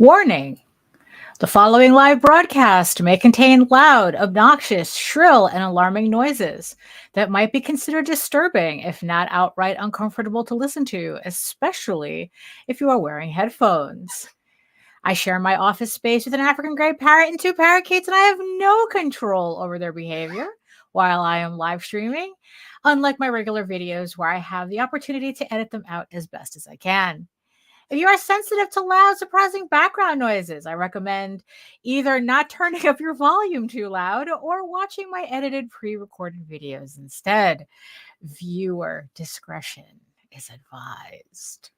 Warning. The following live broadcast may contain loud, obnoxious, shrill, and alarming noises that might be considered disturbing, if not outright uncomfortable to listen to, especially if you are wearing headphones. I share my office space with an African gray parrot and two parakeets, and I have no control over their behavior while I am live streaming, unlike my regular videos where I have the opportunity to edit them out as best as I can. If you are sensitive to loud, surprising background noises, I recommend either not turning up your volume too loud or watching my edited pre-recorded videos instead. Viewer discretion is advised.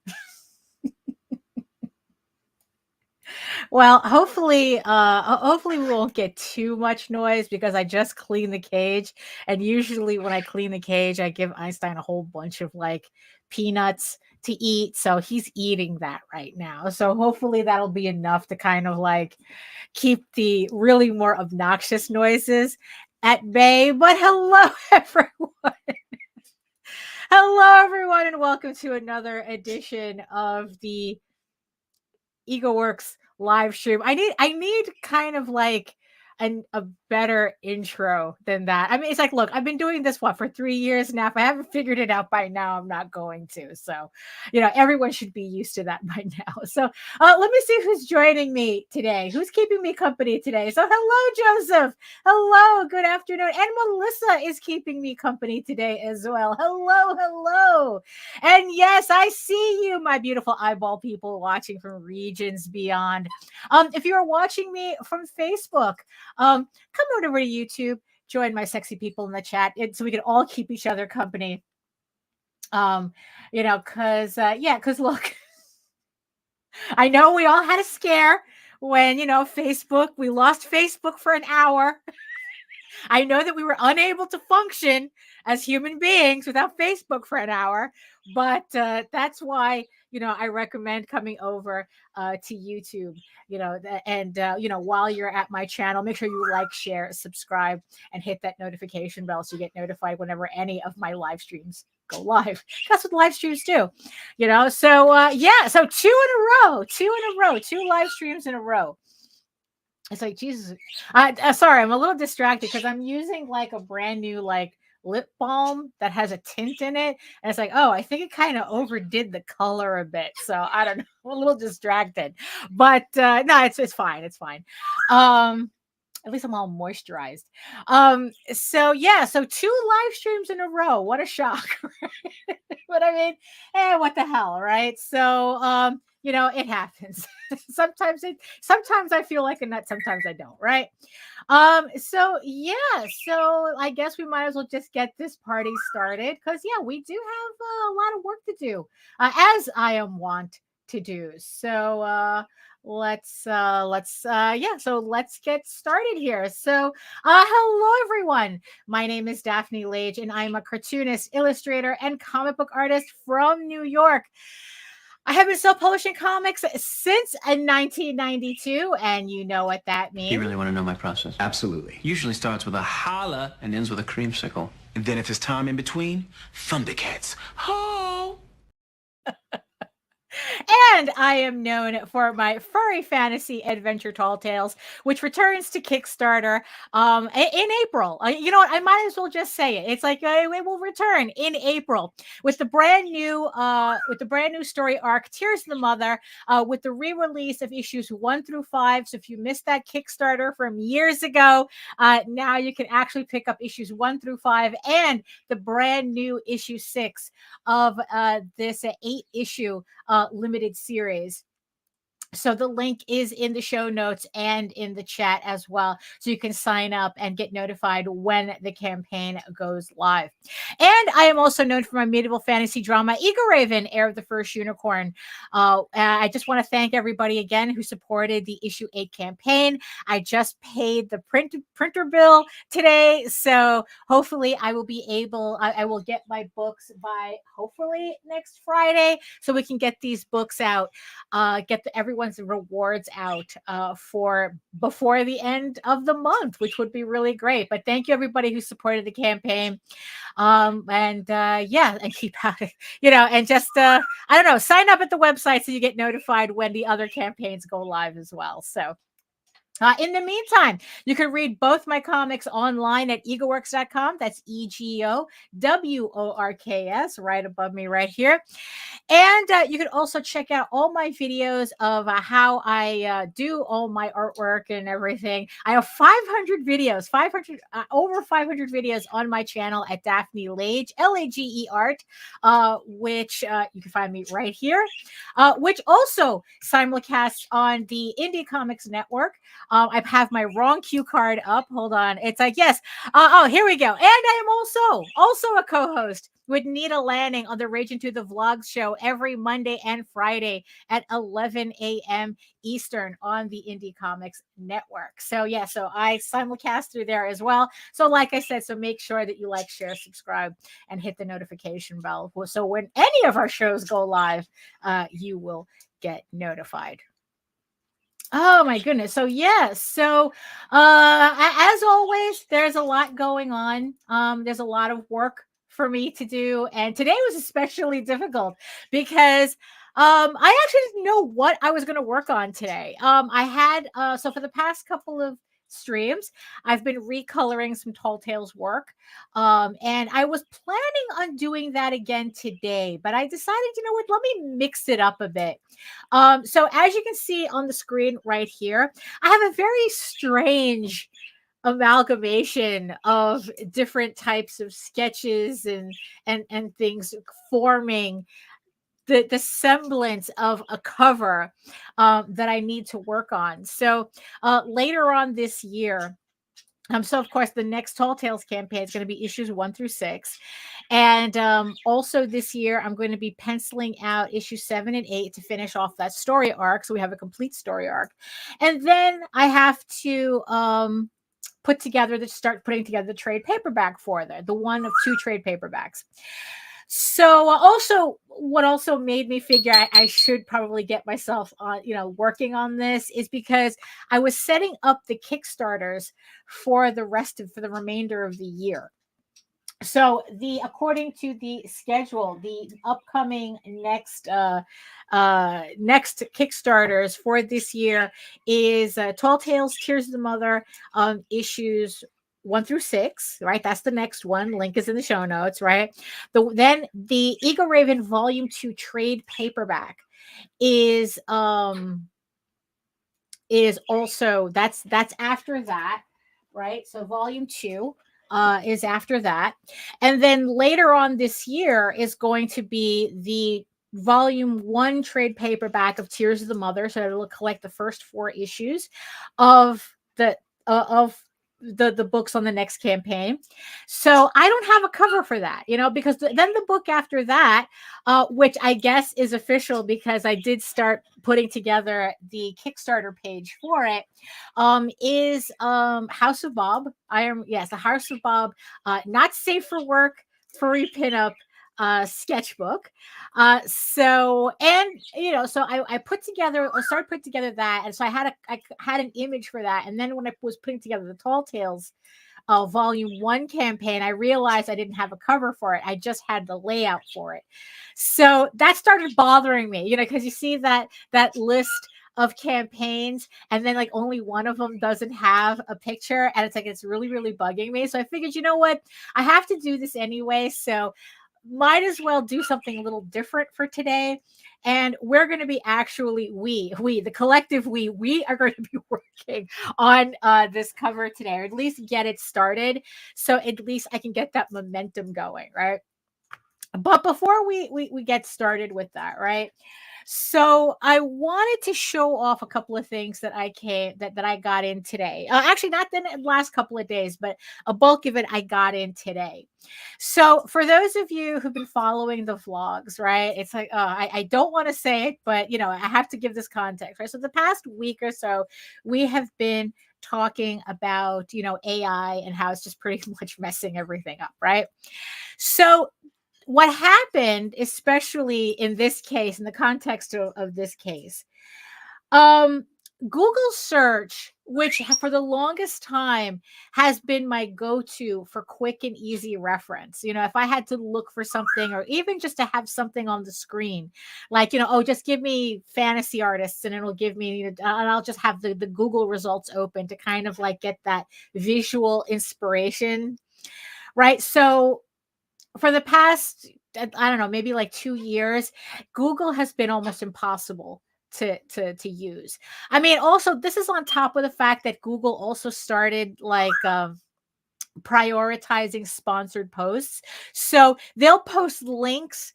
Well, hopefully we won't get too much noise because I just cleaned the cage. And usually when I clean the cage, I give Einstein a whole bunch of like peanuts to eat. So he's eating that right now. So hopefully that'll be enough to kind of like keep the really more obnoxious noises at bay. But hello, everyone. Hello, everyone, and welcome to another edition of the EgoWorks live stream. I need kind of like a better intro than that. I mean, it's like, look, I've been doing this for 3 years now. If I haven't figured it out by now, I'm not going to. So, everyone should be used to that by now. So, let me see who's joining me today. Who's keeping me company today? So, hello, Joseph. Hello, good afternoon. And Melissa is keeping me company today as well. Hello. And yes, I see you, my beautiful eyeball people watching from regions beyond. If you are watching me from Facebook, come on over to YouTube, join my sexy people in the chat, so we can all keep each other company. Because look, I know we all had a scare when Facebook. We lost Facebook for an hour. I know that we were unable to function as human beings without Facebook for an hour, but that's why I recommend coming over to YouTube. While you're at my channel, make sure you like, share, subscribe, and hit that notification bell so you get notified whenever any of my live streams go live. That's what live streams do, So 2 live streams in a row. It's like, Jesus. Sorry, I'm a little distracted because I'm using like a brand new like lip balm that has a tint in it. And it's like, oh, I think it kind of overdid the color a bit. So I don't know. I'm a little distracted. But no, it's fine. It's fine. At least I'm all moisturized. So 2 live streams in a row. What a shock. But I mean, what the hell, right? So it happens. sometimes I feel like a nut, sometimes I don't, right? So I guess we might as well just get this party started because we do have a lot of work to do, as I am wont to do. So let's get started here. So hello everyone, my name is Daphne Lage and I'm a cartoonist, illustrator, and comic book artist from New York. I have been self-publishing comics since 1992, and you know what that means. You really want to know my process? Absolutely. Usually starts with a holla and ends with a creamsicle. And then if there's time in between, Thundercats. Ho! And I am known for my furry fantasy adventure Tall Tales, which returns to Kickstarter in April. You know what? I might as well just say it. It's like it will return in April with the brand new story arc, Tears of the Mother, with the re-release of issues 1 through 5. So if you missed that Kickstarter from years ago, now you can actually pick up issues 1 through 5 and the brand new issue 6 of this 8-issue limited series. So the link is in the show notes and in the chat as well. So you can sign up and get notified when the campaign goes live. And I am also known for my medieval fantasy drama, Eagle Raven, Heir of the First Unicorn. I just want to thank everybody again who supported the issue 8 campaign. I just paid the printer bill today. So hopefully I will get my books by hopefully next Friday so we can get these books out, get everyone one's rewards out for before the end of the month, which would be really great. But thank you everybody who supported the campaign. Yeah, and keep out, and just I don't know, sign up at the website so you get notified when the other campaigns go live as well. So in the meantime, you can read both my comics online at egoworks.com. That's EGOWORKS, right above me right here. And you can also check out all my videos of how I do all my artwork and everything. I have 500 videos, over 500 videos on my channel at Daphne Lage, Lage Art, which you can find me right here, which also simulcasts on the Indie Comics Network. I have my wrong cue card up. Hold on. It's like, yes. Oh, here we go. And I am also a co-host with Nita Lanning on the Rage Into the Vlogs show every Monday and Friday at 11 a.m. Eastern on the Indie Comics Network. So yeah, so I simulcast through there as well. So like I said, so make sure that you like, share, subscribe, and hit the notification bell. So when any of our shows go live, you will get notified. Oh my goodness. So yes. So as always, there's a lot going on. There's a lot of work for me to do. And today was especially difficult because I actually didn't know what I was going to work on today. I had so for the past couple of streams, I've been recoloring some Tall Tales work. And I was planning on doing that again today, but I decided, you know what, let me mix it up a bit. So as you can see on the screen right here, I have a very strange amalgamation of different types of sketches and things forming the semblance of a cover that I need to work on. So later on this year, so of course the next Tall Tales campaign is going to be issues 1 through 6. And also this year, I'm going to be penciling out issues 7 and 8 to finish off that story arc. So we have a complete story arc. And then I have to start putting together the trade paperback for the one of 2 trade paperbacks. So what also made me figure I should probably get myself on, working on this is because I was setting up the Kickstarters for the remainder of the year. So according to the schedule, the upcoming next Kickstarters for this year is Tall Tales, Tears of the Mother, issues 1 through 6, right? That's the next one. Link is in the show notes, right? Then the Ego Raven Volume 2 trade paperback is also that's after that, right? So Volume 2 is after that. And then later on this year is going to be the Volume 1 trade paperback of Tears of the Mother. So it'll collect the first 4 issues of the books on the next campaign. So I don't have a cover for that, because then the book after that, which I guess is official because I did start putting together the Kickstarter page for it, is House of Bob. The House of Bob, not safe for work, furry pinup sketchbook. So I started putting together that, and so I had an image for that. And then when I was putting together the Tall Tales Volume 1 campaign, I realized I didn't have a cover for it. I just had the layout for it. So that started bothering me, because you see that list of campaigns, and then like only one of them doesn't have a picture, and it's really, really bugging me. So I figured, you know what, I have to do this anyway, so might as well do something a little different for today. And we're going to be the collective we are going to be working on this cover today, or at least get it started, so at least I can get that momentum going, right? But before we get started with that, right, so I wanted to show off a couple of things that I got in today. Actually, not the last couple of days, but a bulk of it I got in today. So for those of you who've been following the vlogs, right, it's like, I don't want to say it, but I have to give this context, right? So the past week or so, we have been talking about AI and how it's just pretty much messing everything up, right? So what happened, especially in this case, in the context of this case, Google search, which for the longest time has been my go-to for quick and easy reference. If I had to look for something or even just to have something on the screen, like, oh, just give me fantasy artists and it'll give me, and I'll just have the Google results open to kind of like get that visual inspiration. Right. So for the past, I don't know, maybe like 2 years, Google has been almost impossible to use. I mean, also this is on top of the fact that Google also started like prioritizing sponsored posts. So they'll post links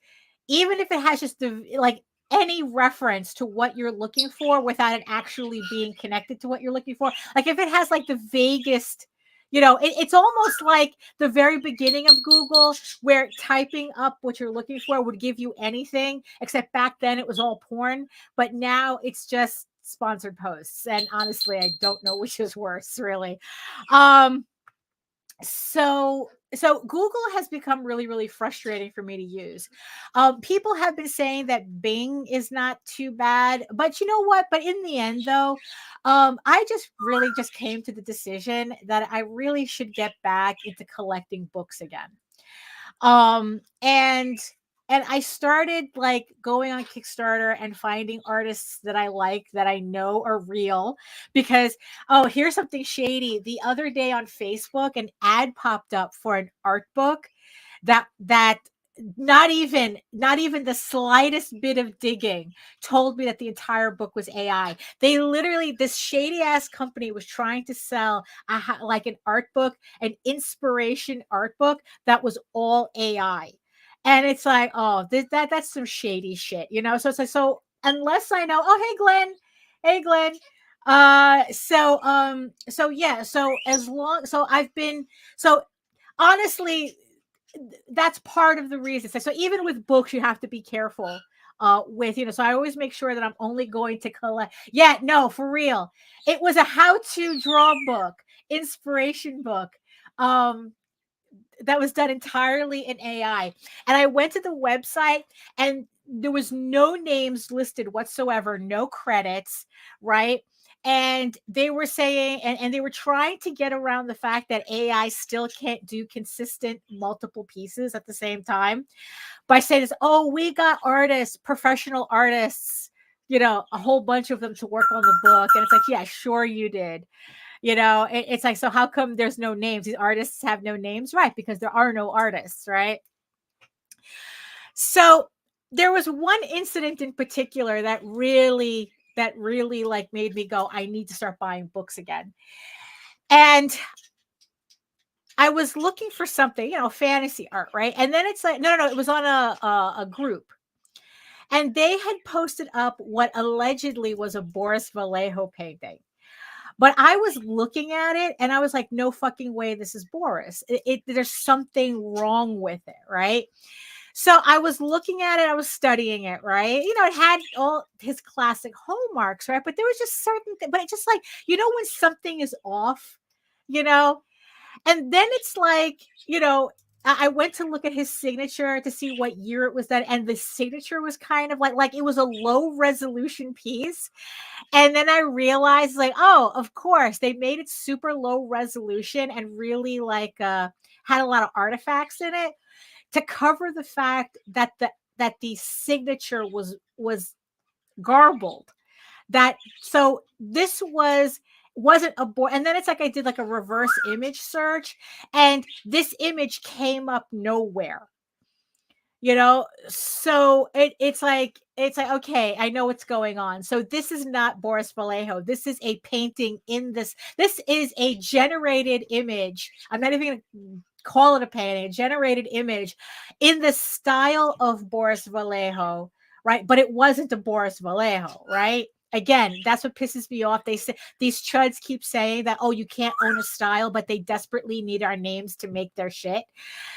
even if it has just the like any reference to what you're looking for without it actually being connected to what you're looking for. Like if it has like the vaguest, it's almost like the very beginning of Google where typing up what you're looking for would give you anything, except back then it was all porn, but now it's just sponsored posts. And honestly, I don't know which is worse, really. So Google has become really, really frustrating for me to use. People have been saying that Bing is not too bad, but you know what? But in the end, though, I just really just came to the decision that I really should get back into collecting books again. And I started like going on Kickstarter and finding artists that I like that I know are real because here's something shady. The other day on Facebook, an ad popped up for an art book that not even the slightest bit of digging told me that the entire book was AI. They literally, this shady ass company was trying to sell like an art book, an inspiration art book that was all AI. And it's like, oh, that's some shady shit, So it's like, so unless I know, hey Glenn. So yeah, so I've been, so honestly, that's part of the reason. So even with books, you have to be careful with, so I always make sure that I'm only going to collect. Yeah, no, for real. It was a how-to draw book, inspiration book. That was done entirely in AI. And I went to the website and there was no names listed whatsoever, no credits, right? And they were saying, and they were trying to get around the fact that AI still can't do consistent multiple pieces at the same time by saying this, oh, we got artists, professional artists, a whole bunch of them to work on the book. And it's like, yeah, sure you did. It's like, so how come there's no names? These artists have no names, right? Because there are no artists, right? So there was one incident in particular that really like made me go, I need to start buying books again. And I was looking for something, fantasy art, right? And then it's like, no, it was on a group. And they had posted up what allegedly was a Boris Vallejo painting. But I was looking at it and I was like, no fucking way this is Boris. There's something wrong with it, right? So I was looking at it, I was studying it, right? It had all his classic hallmarks, right? But there was just certain things, but it's just like, when something is off, and then it's like, I went to look at his signature to see what year it was done. And the signature was kind of like it was a low resolution piece. And then I realized like, oh, of course, they made it super low resolution and really like had a lot of artifacts in it to cover the fact that the signature was garbled. So this wasn't a board. And then it's like I did like a reverse image search and this image came up nowhere. So it's like, okay, I know what's going on. So this is not Boris Vallejo. This is a painting this is a generated image. I'm not even going to call it a painting, a generated image in the style of Boris Vallejo, right? But it wasn't a Boris Vallejo, right? Again, that's what pisses me off. They say these chuds keep saying that, oh, you can't own a style, but they desperately need our names to make their shit.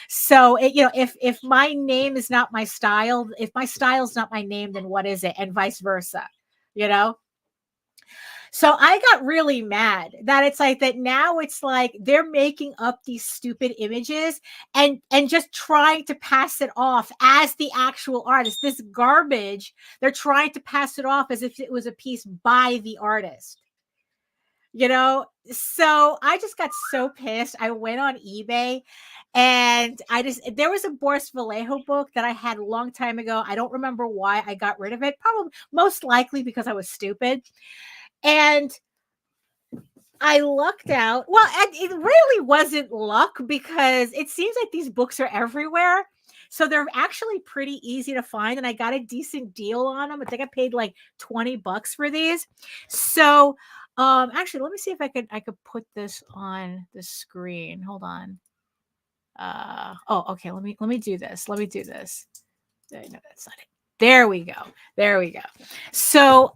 So, if my name is not my style, if my style is not my name, then what is it? And vice versa, So I got really mad that it's like that now it's like they're making up these stupid images and just trying to pass it off as the actual artist. This garbage, they're trying to pass it off as if it was a piece by the artist. You know, so I just got so pissed. I went on eBay and there was a Boris Vallejo book that I had a long time ago. I don't remember why I got rid of it. Probably most likely because I was stupid. And I lucked out. Well, and it really wasn't luck because it seems like these books are everywhere. So they're actually pretty easy to find. And I got a decent deal on them. I think I paid like $20 for these. So actually let me see if I could put this on the screen. Hold on. Oh, okay. Let me do this. Let me do this. No, that's not it. There we go. There we go. So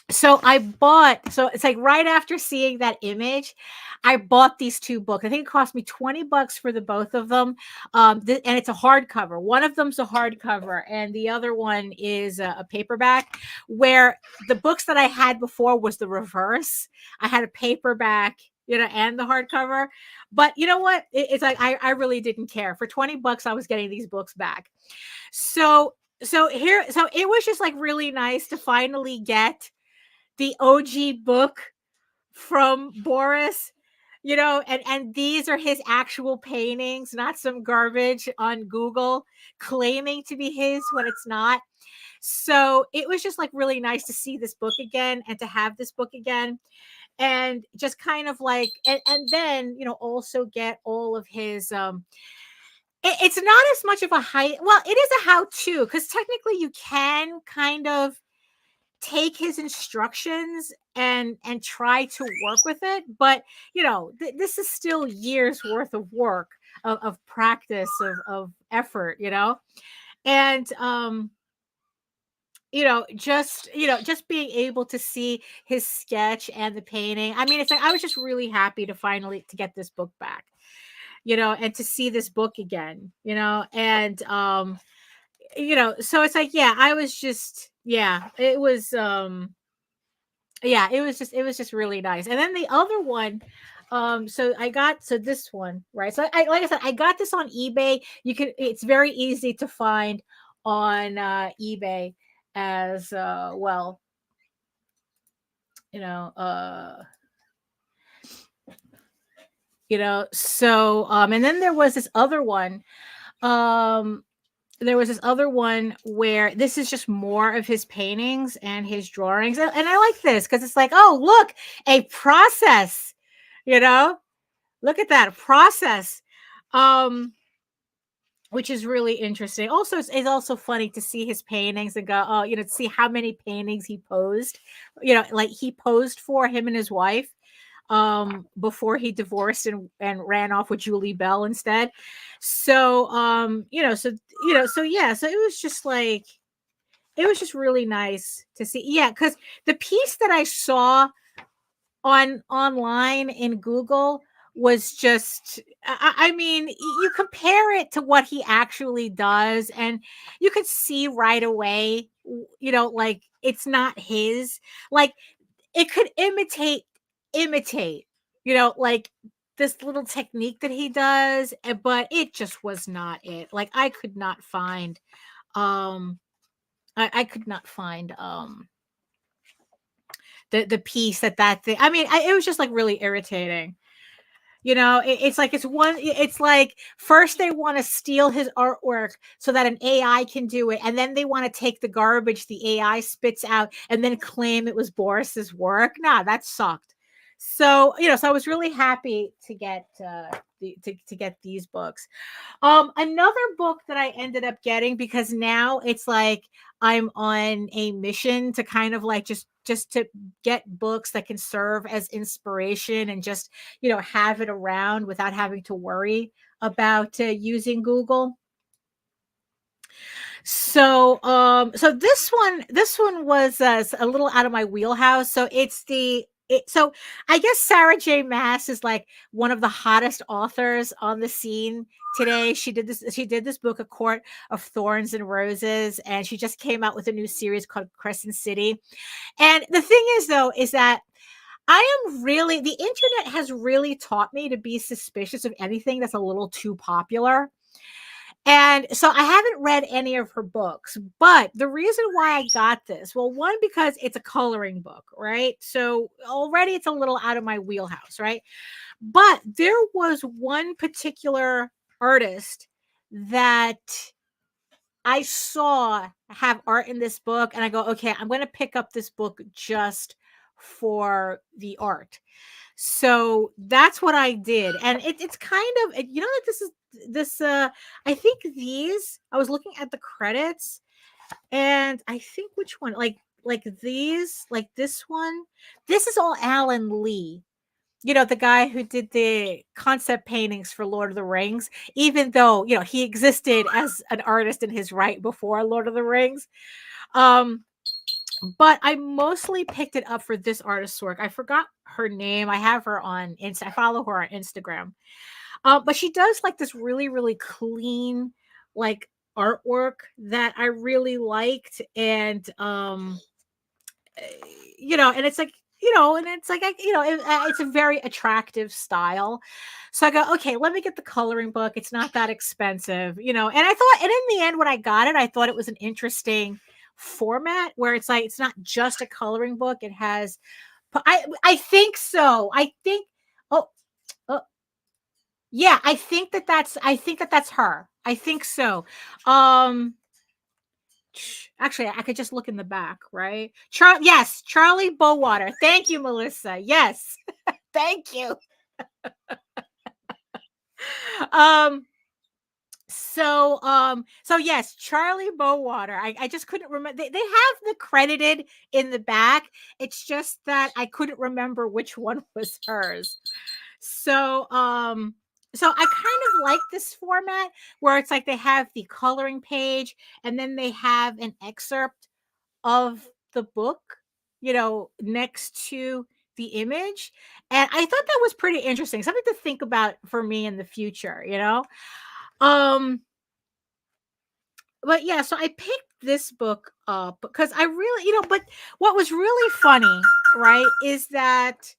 so I bought, so it's like right after seeing that image, I bought these two books. I think it cost me $20 for the both of them. And it's a hardcover. One of them's a hardcover, and the other one is a paperback. Where the books that I had before was the reverse. I had a paperback, you know, and the hardcover. But you know what? It's like I really didn't care. For $20, I was getting these books back. So it was just like really nice to finally get the OG book from Boris, you know, and these are his actual paintings, not some garbage on Google claiming to be his when it's not. So it was just like really nice to see this book again and to have this book again. And just kind of like, and then, you know, also get all of his, it's not as much of a well, it is a how-to because technically you can kind of take his instructions and try to work with it, but you know this is still years worth of work, of practice, of effort, you know. And just being able to see his sketch and the painting, I mean, it's like I was just really happy to finally to get this book back, you know, and to see this book again, you know. And you know, so it's like, yeah, I was just, yeah, it was yeah, it was just really nice. And then the other one, so this one, right? So I like I said, I got this on eBay. It's very easy to find on eBay as well, you know, so and then there was this other one. There was this other one where this is just more of his paintings and his drawings. And I like this because it's like, oh, look, a process, you know, look at that process, which is really interesting. Also, it's also funny to see his paintings and go, oh, you know, to see how many paintings he posed, you know, like he posed for him and his wife before he divorced and ran off with Julie Bell instead. So so it was just like, it was just really nice to see. Yeah, because the piece that I saw online in Google was just, I mean, you compare it to what he actually does and you could see right away, you know, like it's not his. Like it could imitate, you know, like this little technique that he does, but it just was not it. Like I could not find I could not find the piece that thing. I mean, it was just like really irritating. You know, it's like first they want to steal his artwork so that an AI can do it, and then they want to take the garbage the AI spits out and then claim it was Boris's work. Nah, that sucked. So, you know, so I was really happy to get to get these books. Another book that I ended up getting, because now it's like I'm on a mission to kind of like just to get books that can serve as inspiration and just, you know, have it around without having to worry about using Google. So so this one was a little out of my wheelhouse. So it's the So I guess Sarah J. Maas is like one of the hottest authors on the scene today. She did this book, A Court of Thorns and Roses, and she just came out with a new series called Crescent City. And the thing is, though, is that the internet has really taught me to be suspicious of anything that's a little too popular. And so I haven't read any of her books, but the reason why I got this, well, one, because it's a coloring book, right? So already it's a little out of my wheelhouse, right? But there was one particular artist that I saw have art in this book, and I go, okay, I'm going to pick up this book just for the art. So that's what I did. And it's kind of, you know, that I think I was looking at the credits, and I think which one, like these, like this one, this is all Alan Lee. You know, the guy who did the concept paintings for Lord of the Rings, even though, you know, he existed as an artist in his right before Lord of the Rings. But I mostly picked it up for this artist's work. I forgot her name. I have her on I follow her on Instagram. But she does like this really, really clean, like, artwork that I really liked. And you know, and it's like, you know, and it's like, it's a very attractive style. So I go, okay, let me get the coloring book. It's not that expensive, you know. And I thought, and in the end, when I got it, I thought it was an interesting format where it's like, it's not just a coloring book. It has, I think so. I think, oh, oh, yeah, I think that's her. I think so. Actually, I could just look in the back, right? Yes, Charlie Bowater. Thank you, Melissa. Yes. Thank you. So yes, Charlie Bowater. I just couldn't remember. They have the credited in the back. It's just that I couldn't remember which one was hers. So so I kind of like this format where it's like they have the coloring page and then they have an excerpt of the book, you know, next to the image. And I thought that was pretty interesting. Something to think about for me in the future, you know? Um, but yeah, so I picked this book up because I really, you know, but what was really funny, right, is that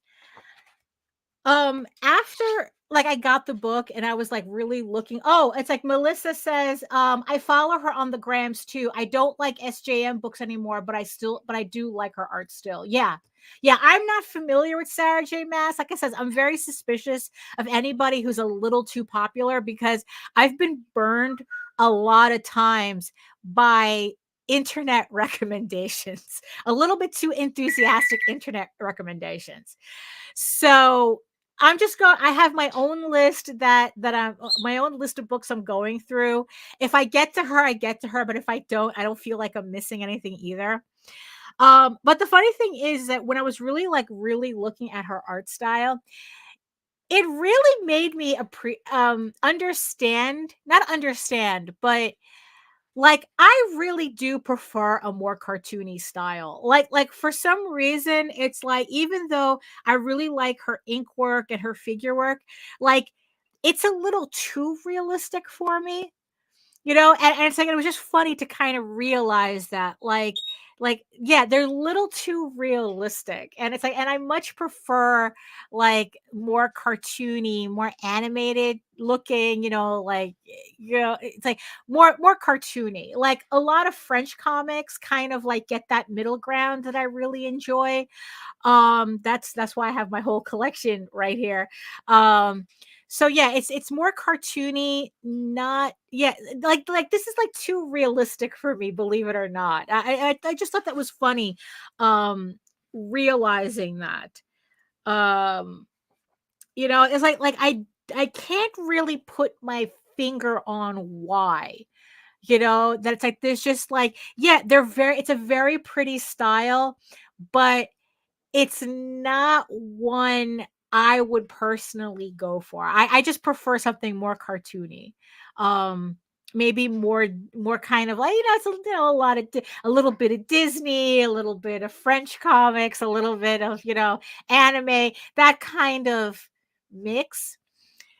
after, like, I got the book and I was like really looking. Oh, it's like Melissa says, I follow her on the grams too. I don't like SJM books anymore, but I do like her art still. Yeah. Yeah, I'm not familiar with Sarah J. Maas. Like I said, I'm very suspicious of anybody who's a little too popular because I've been burned a lot of times by internet recommendations, a little bit too enthusiastic internet recommendations. So I have my own list that I'm my own list of books I'm going through. If I get to her, I get to her, but if I don't feel like I'm missing anything either. But the funny thing is that when I was really looking at her art style, it really made me understand, not understand, but like, I really do prefer a more cartoony style. Like for some reason, it's like, even though I really like her ink work and her figure work, like, it's a little too realistic for me. You know, and it's like, it was just funny to kind of realize that, yeah, they're a little too realistic, and it's like, and I much prefer like more cartoony, more animated looking, you know, like, you know, it's like more cartoony. Like a lot of French comics kind of like get that middle ground that I really enjoy. That's why I have my whole collection right here. So yeah, it's more cartoony, not, yeah, like this is like too realistic for me, believe it or not. I just thought that was funny, realizing that. Um, you know, it's like I can't really put my finger on why. You know, that it's like there's just like, yeah, it's a very pretty style, but it's not one I would personally go for. I just prefer something more cartoony. Um, maybe more kind of like, it's a lot of a little bit of Disney, a little bit of French comics, a little bit of anime, that kind of mix.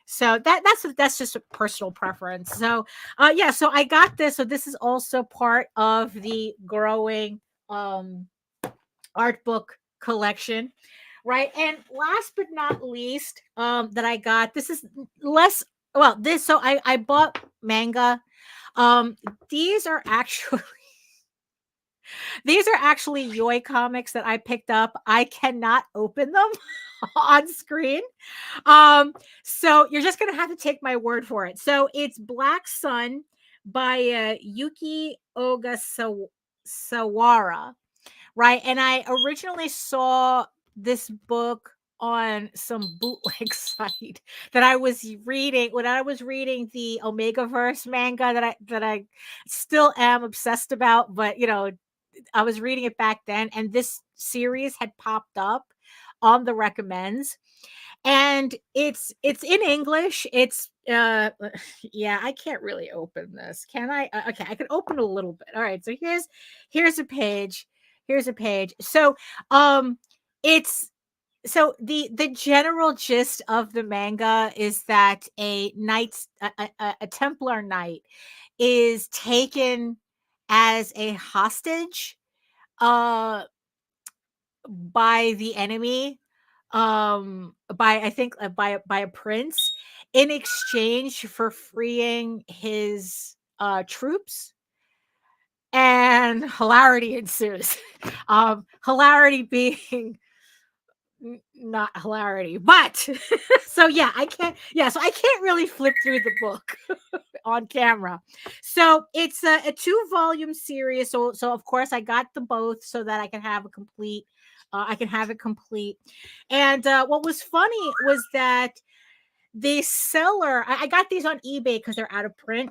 So that's just a personal preference. So yeah, so I got this. So this is also part of the growing art book collection, right? And last but not least, that I got, this is less, well, this, so I bought manga. um these are actually these are actually Yoi comics that I picked up. I cannot open them on screen. So you're just gonna have to take my word for it. So it's Black Sun by Yuki Ogasawara, right? And I originally saw this book on some bootleg site that I was reading when I was reading the Omega Verse manga that I still am obsessed about, but I was reading it back then, and this series had popped up on the recommends, and it's in English. It's yeah, I can't really open this. Can I? Okay, I can open a little bit. All right, so here's a page. Here's a page. So it's so the general gist of the manga is that a Templar knight is taken as a hostage uh by the enemy, by, I think, by a prince, in exchange for freeing his troops, and hilarity ensues. Hilarity being not hilarity, but so yeah, so I can't really flip through the book on camera. So it's a 2-volume series. So of course I got the both so that I can have a complete. I can have it complete. And what was funny was that the seller, I got these on eBay because they're out of print.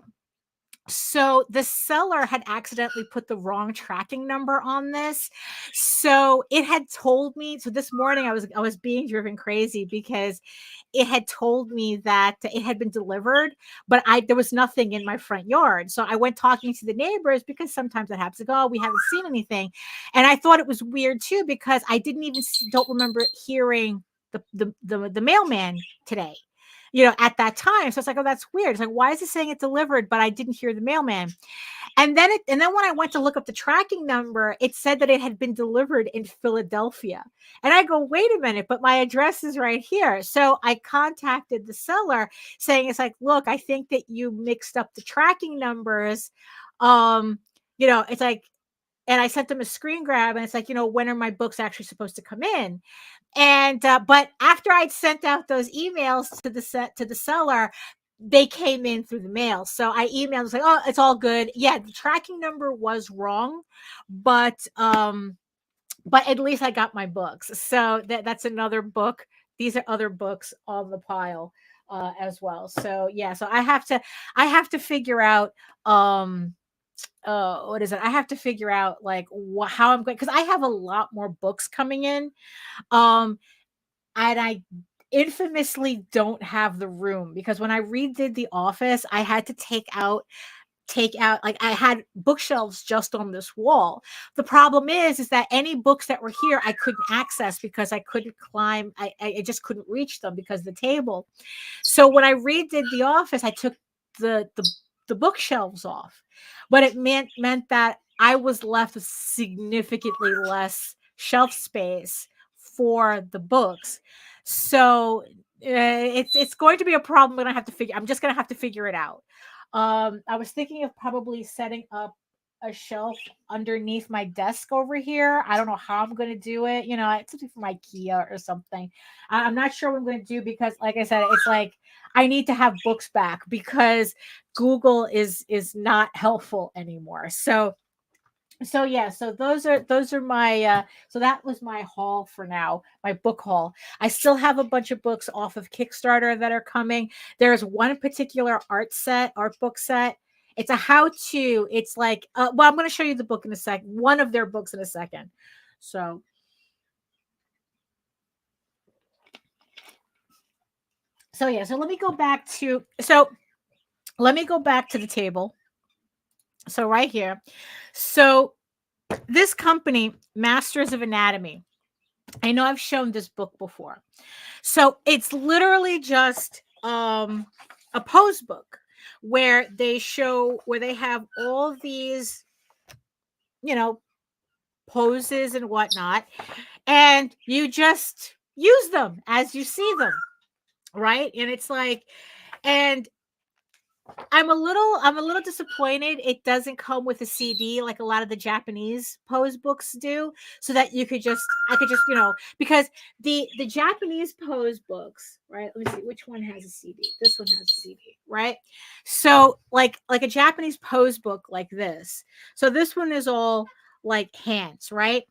So the seller had accidentally put the wrong tracking number on this. So it had told me, so this morning I was being driven crazy because it had told me that it had been delivered, but there was nothing in my front yard. So I went talking to the neighbors, because sometimes that happens, like, oh, we haven't seen anything. And I thought it was weird too, because I don't remember hearing the mailman today, at that time. So it's like, oh, that's weird. It's like, why is it saying it delivered, but I didn't hear the mailman? And then when I went to look up the tracking number, it said that it had been delivered in Philadelphia. And I go, wait a minute, but my address is right here. So I contacted the seller saying, it's like, look, I think that you mixed up the tracking numbers. It's like, and I sent them a screen grab, and it's like, when are my books actually supposed to come in? And but after I'd sent out those emails to the seller, they came in through the mail. So I emailed, was like, oh, it's all good. Yeah, the tracking number was wrong, but at least I got my books. So that's another book. These are other books on the pile as well. So yeah, so I have to figure out what is it? I have to figure out like how I'm going, because I have a lot more books coming in. Um and I infamously don't have the room, because when I redid the office, I had to take out, like, I had bookshelves just on this wall. The problem is that any books that were here I couldn't access because I couldn't climb. I just couldn't reach them because of the table. So when I redid the office, I took the bookshelves off, but it meant that I was left with significantly less shelf space for the books. So it's going to be a problem. I'm just going to have to figure it out. I was thinking of probably setting up a shelf underneath my desk over here. I don't know how I'm going to do it. It's something from IKEA or something. I'm not sure what I'm going to do, because, like I said, it's like I need to have books back, because Google is not helpful anymore. So yeah, so those are my so that was my haul for now, my book haul. I still have a bunch of books off of Kickstarter that are coming. There's one particular art book set. It's a how-to. It's like well, I'm going to show you the book in a sec. One of their books in a second. So yeah, so let me go back to let me go back to the table. So right here. So this company, Masters of Anatomy, I know I've shown this book before. So it's literally just a pose book where they have all these, you know, poses and whatnot, and you just use them as you see them, right? And it's like, and I'm a little disappointed it doesn't come with a CD like a lot of the Japanese pose books do, so that I could just, because the Japanese pose books, right? Let me see which one has a CD. This one has a CD, right? So like a Japanese pose book like this. So this one is all like hands, right?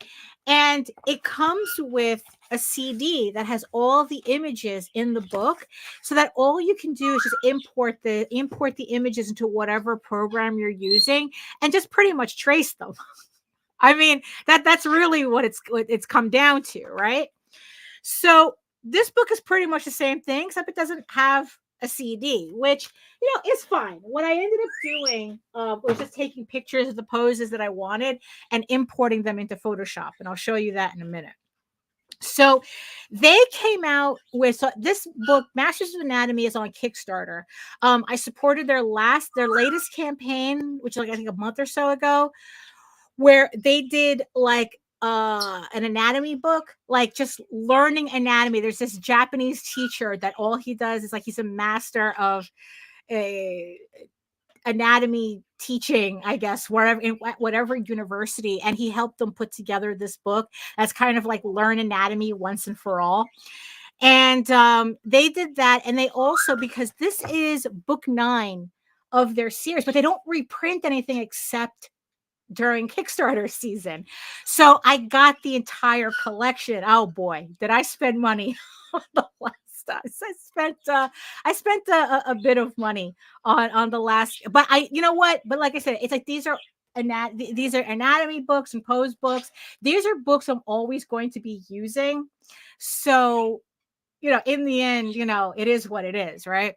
And it comes with a CD that has all the images in the book, so that all you can do is just import the images into whatever program you're using and just pretty much trace them. I mean, that's really what it's come down to, right? So this book is pretty much the same thing, except it doesn't have a CD, which is fine. What I ended up doing was just taking pictures of the poses that I wanted and importing them into Photoshop, and I'll show you that in a minute. So they came out with this book, Masters of Anatomy, is on Kickstarter. I supported their latest campaign, which is like I think a month or so ago, where they did like an anatomy book, like just learning anatomy. There's this Japanese teacher that all he does is like he's a master of a anatomy teaching, I guess, wherever in whatever university, and he helped them put together this book that's kind of like learn anatomy once and for all. And they did that, and they also, because this is book 9 of their series, but they don't reprint anything except during Kickstarter season. So I got the entire collection. Oh boy, did I spend money on the last stuff. I spent a bit of money on the last, but but like I said, it's like these are anatomy books and pose books. These are books I'm always going to be using. So, in the end, it is what it is, right?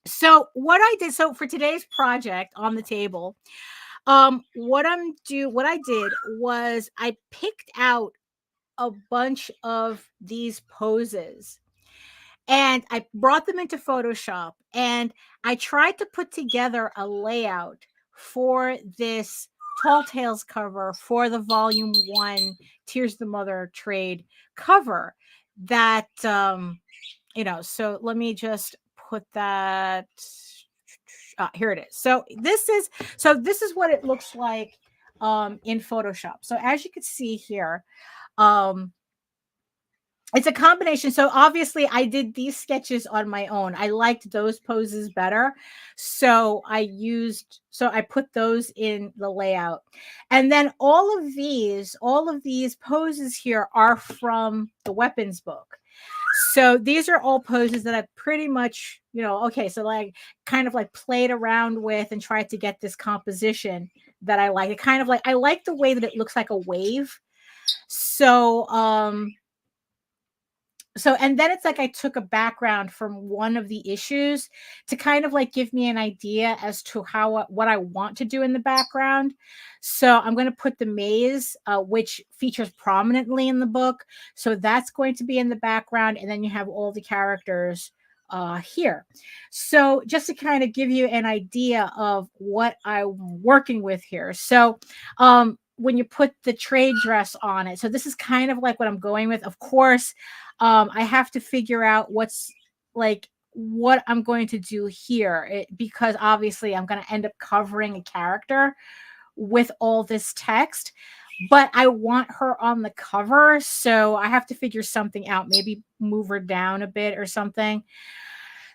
So what I did, so for today's project on the table, what I did was I picked out a bunch of these poses and I brought them into Photoshop, and I tried to put together a layout for this Tall Tales cover for the volume 1 Tears of the Mother trade cover that, so let me just put that. Here it is. So this is what it looks like in Photoshop. So as you can see here, it's a combination. So obviously I did these sketches on my own. I liked those poses better. So I put those in the layout. And then all of these poses here are from the weapons book. So these are all poses that I pretty much, so like kind of like played around with and tried to get this composition that I like. It kind of like, I like the way that it looks like a wave. So, and then it's like I took a background from one of the issues to kind of like give me an idea as to what I want to do in the background. So I'm going to put the maze, which features prominently in the book. So that's going to be in the background. And then you have all the characters here. So just to kind of give you an idea of what I'm working with here. So, when you put the trade dress on it. So this is kind of like what I'm going with. Of course, I have to figure out what I'm going to do here, because obviously I'm going to end up covering a character with all this text, but I want her on the cover. So I have to figure something out, maybe move her down a bit or something.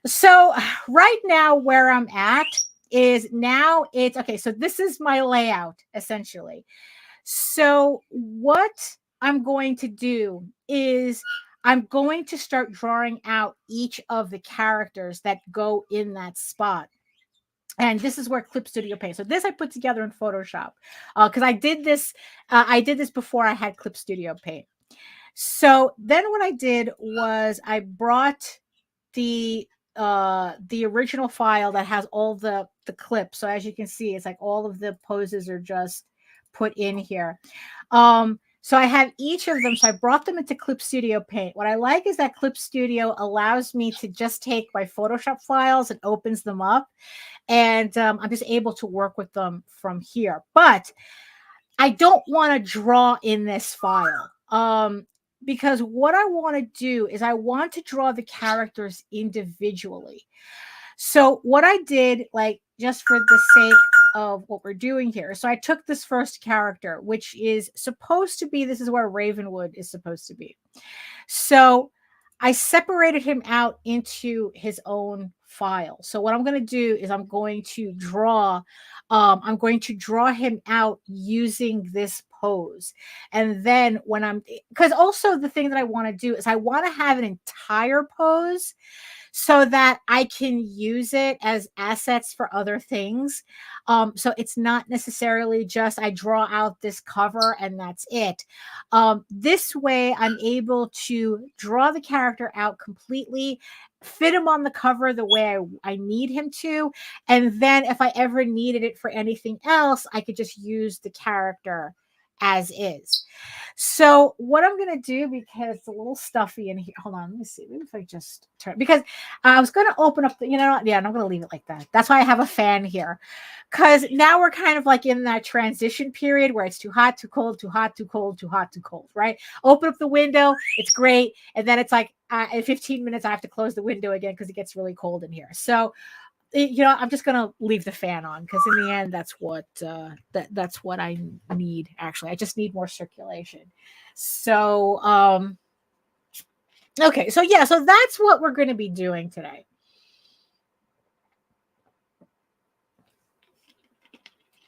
So right now where I'm at is now it's okay. So this is my layout essentially. So what I'm going to do is I'm going to start drawing out each of the characters that go in that spot. And this is where Clip Studio Paint. So this I put together in Photoshop because I did this before I had Clip Studio Paint. So then what I did was I brought the the original file that has all the clips. So as you can see, it's like all of the poses are just put in here. So I have each of them. So I brought them into Clip Studio Paint. What I like is that Clip Studio allows me to just take my Photoshop files and opens them up. And I'm just able to work with them from here. But I don't want to draw in this file. Because what I want to do is I want to draw the characters individually. So what I did, like just for the sake of what we're doing here. So I took this first character, which is supposed to be, this is where Ravenwood is supposed to be. So I separated him out into his own file. So what I'm going to do is I'm going to draw him out using this pose. And then when because also the thing that I want to do is I want to have an entire pose so that I can use it as assets for other things. So it's not necessarily just I draw out this cover and that's it. This way I'm able to draw the character out completely, fit him on the cover the way I need him to. And then if I ever needed it for anything else, I could just use the character as is. So what I'm going to do, because it's a little stuffy in here. Hold on. Let me see. Maybe if I just turn, because I was going to open up the, yeah, I'm going to leave it like that. That's why I have a fan here. Because now we're kind of like in that transition period where it's too hot, too cold, too hot, too cold, too hot, too cold, right? Open up the window. It's great. And then it's like in 15 minutes, I have to close the window again because it gets really cold in here. So I'm just gonna leave the fan on because in the end, that's what that's what I need. Actually, I just need more circulation. So okay, so yeah, so that's what we're going to be doing today.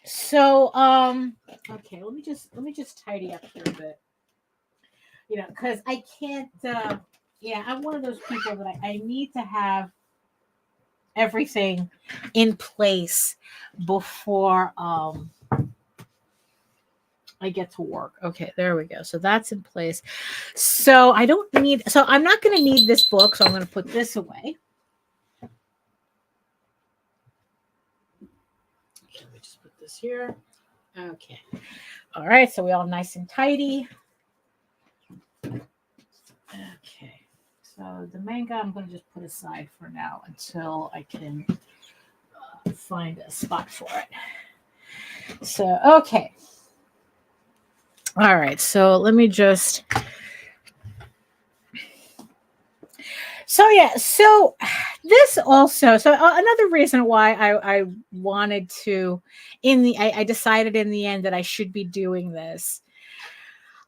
So okay, let me just tidy up here a bit. Because I can't. I'm one of those people that I need to have everything in place before I get to work. Okay, there we go. So that's in place. So I'm not going to need this book, so I'm going to put this away. Okay, let me just put this here. Okay. All right, so we all nice and tidy. Okay. So the manga I'm going to just put aside for now until I can find a spot for it. So, okay. All right. So let me just. So, yeah. So this also. So another reason why I wanted to, I decided in the end that I should be doing this.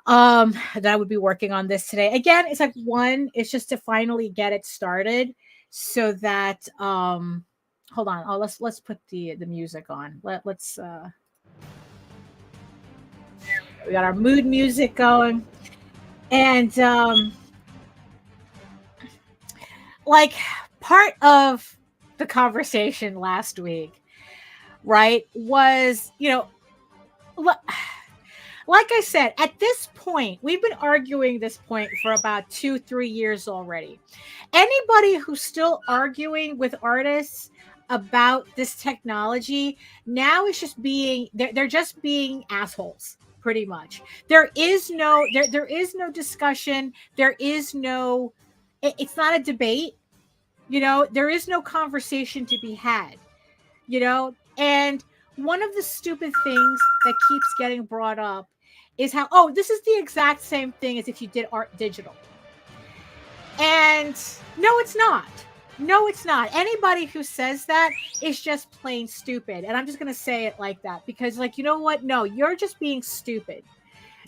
That I would be working on this today. Again, it's like it's just to finally get it started so that hold on. Oh, let's put the music on. Let's we got our mood music going. And like part of the conversation last week, right, was, like I said, at this point, we've been arguing this point for about 2-3 years already. Anybody who's still arguing with artists about this technology now is just they're just being assholes, pretty much. There is no discussion. It's not a debate. There is no conversation to be had, and one of the stupid things that keeps getting brought up is how, this is the exact same thing as if you did art digital. And no, it's not. No, it's not. Anybody who says that is just plain stupid. And I'm just going to say it like that because, like, you know what? No, you're just being stupid.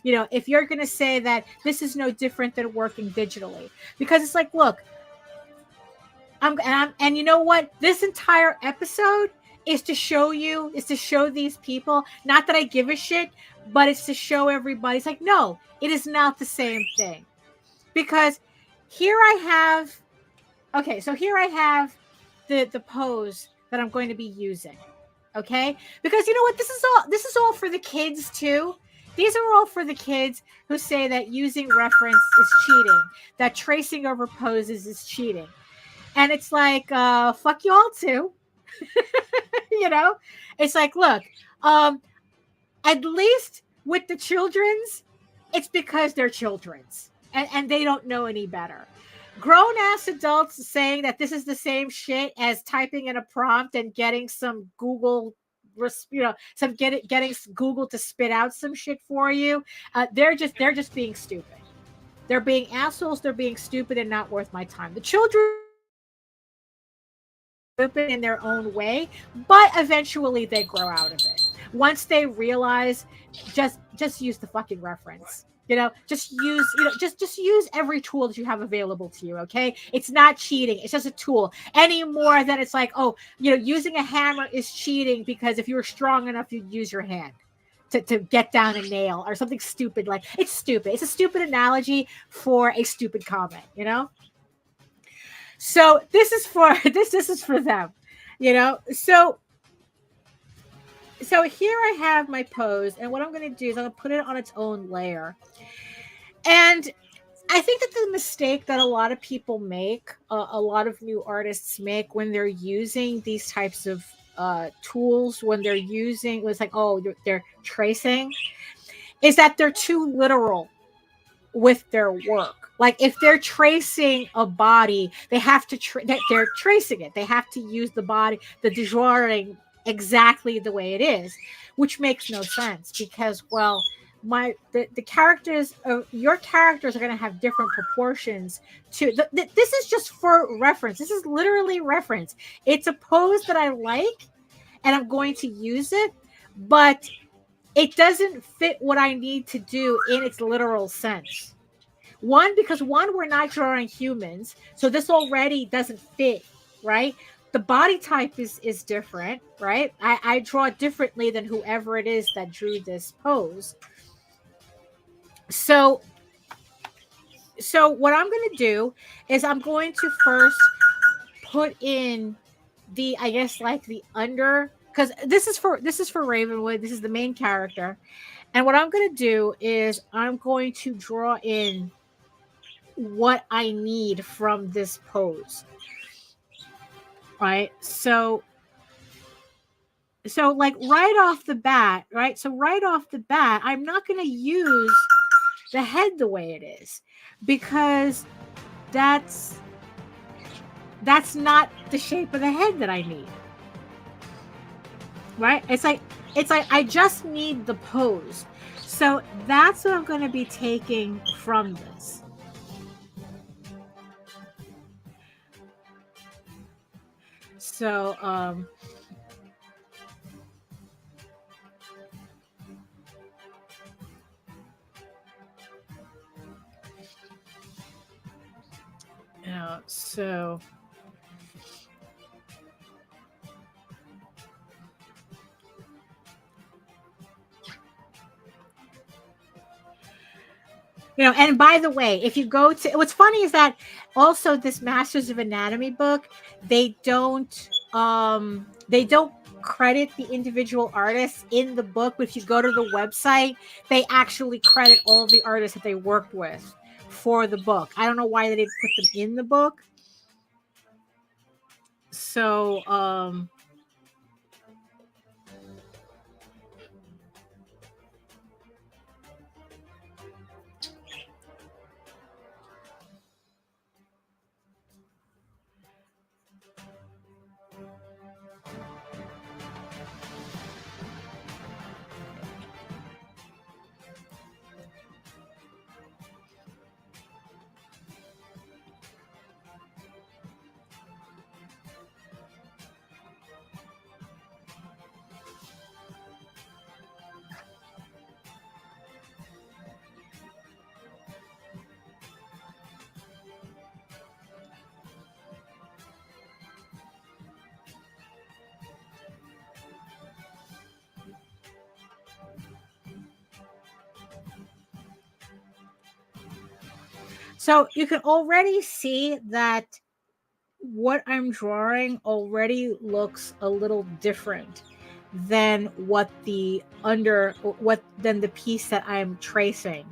If you're going to say that this is no different than working digitally, because it's like, look, and you know what? This entire episode is to show these people, not that I give a shit, but it's to show everybody. It's like, no, it is not the same thing. Because here I have the pose that I'm going to be using. Okay? Because you know what? This is all for the kids too. These are all for the kids who say that using reference is cheating, that tracing over poses is cheating. And it's like, fuck you all too. It's like, look, at least with the children's, it's because they're children's and they don't know any better. Grown ass adults saying that this is the same shit as typing in a prompt and getting some Google, getting Google to spit out some shit for you. They're just being stupid. They're being assholes. They're being stupid and not worth my time. The children stupid in their own way, but eventually they grow out of it. Once they realize, just use the fucking reference. Just use every tool that you have available to you. Okay, it's not cheating. It's just a tool. Any more than it's like, oh, using a hammer is cheating because if you were strong enough, you'd use your hand to get down a nail or something stupid. Like, it's stupid. It's a stupid analogy for a stupid comment. So this is for them. So here I have my pose, and what I'm going to do is I'm going to put it on its own layer. And I think that the mistake that a lot of people make, a lot of new artists make when they're using these types of tools, when they're using, it's like, oh, they're tracing, is that they're too literal with their work. Like, if they're tracing a body, they have to they're tracing it. They have to use the body, the drawing exactly the way it is, which makes no sense because, well, the characters, your characters are going to have different proportions to this is just for reference. This is literally reference. It's a pose that I like and I'm going to use it, but it doesn't fit what I need to do in its literal sense. Because we're not drawing humans, so this already doesn't fit, right? The body type is different, right? I draw differently than whoever it is that drew this pose. So what I'm going to do is I'm going to first put in the, I guess, like the under, because this is for Ravenwood. This is the main character. And what I'm going to do is I'm going to draw in what I need from this pose. Right? So like right off the bat, right? So right off the bat, I'm not going to use the head the way it is because that's not the shape of the head that I need. Right? It's like I just need the pose. So that's what I'm going to be taking from this. So so and by the way, if you go to, what's funny is that also this Masters of Anatomy book, they don't credit the individual artists in the book, but if you go to the website, they actually credit all of the artists that they worked with for the book. I don't know why they didn't put them in the book. So you can already see that what I'm drawing already looks a little different than what the piece that I'm tracing.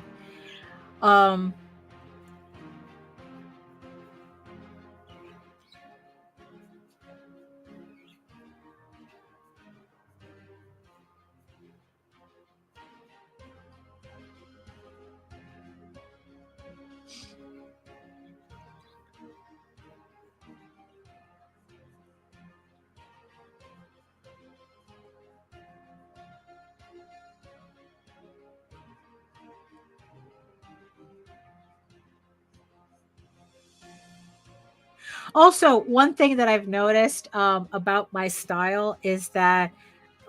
Also, one thing that I've noticed about my style is that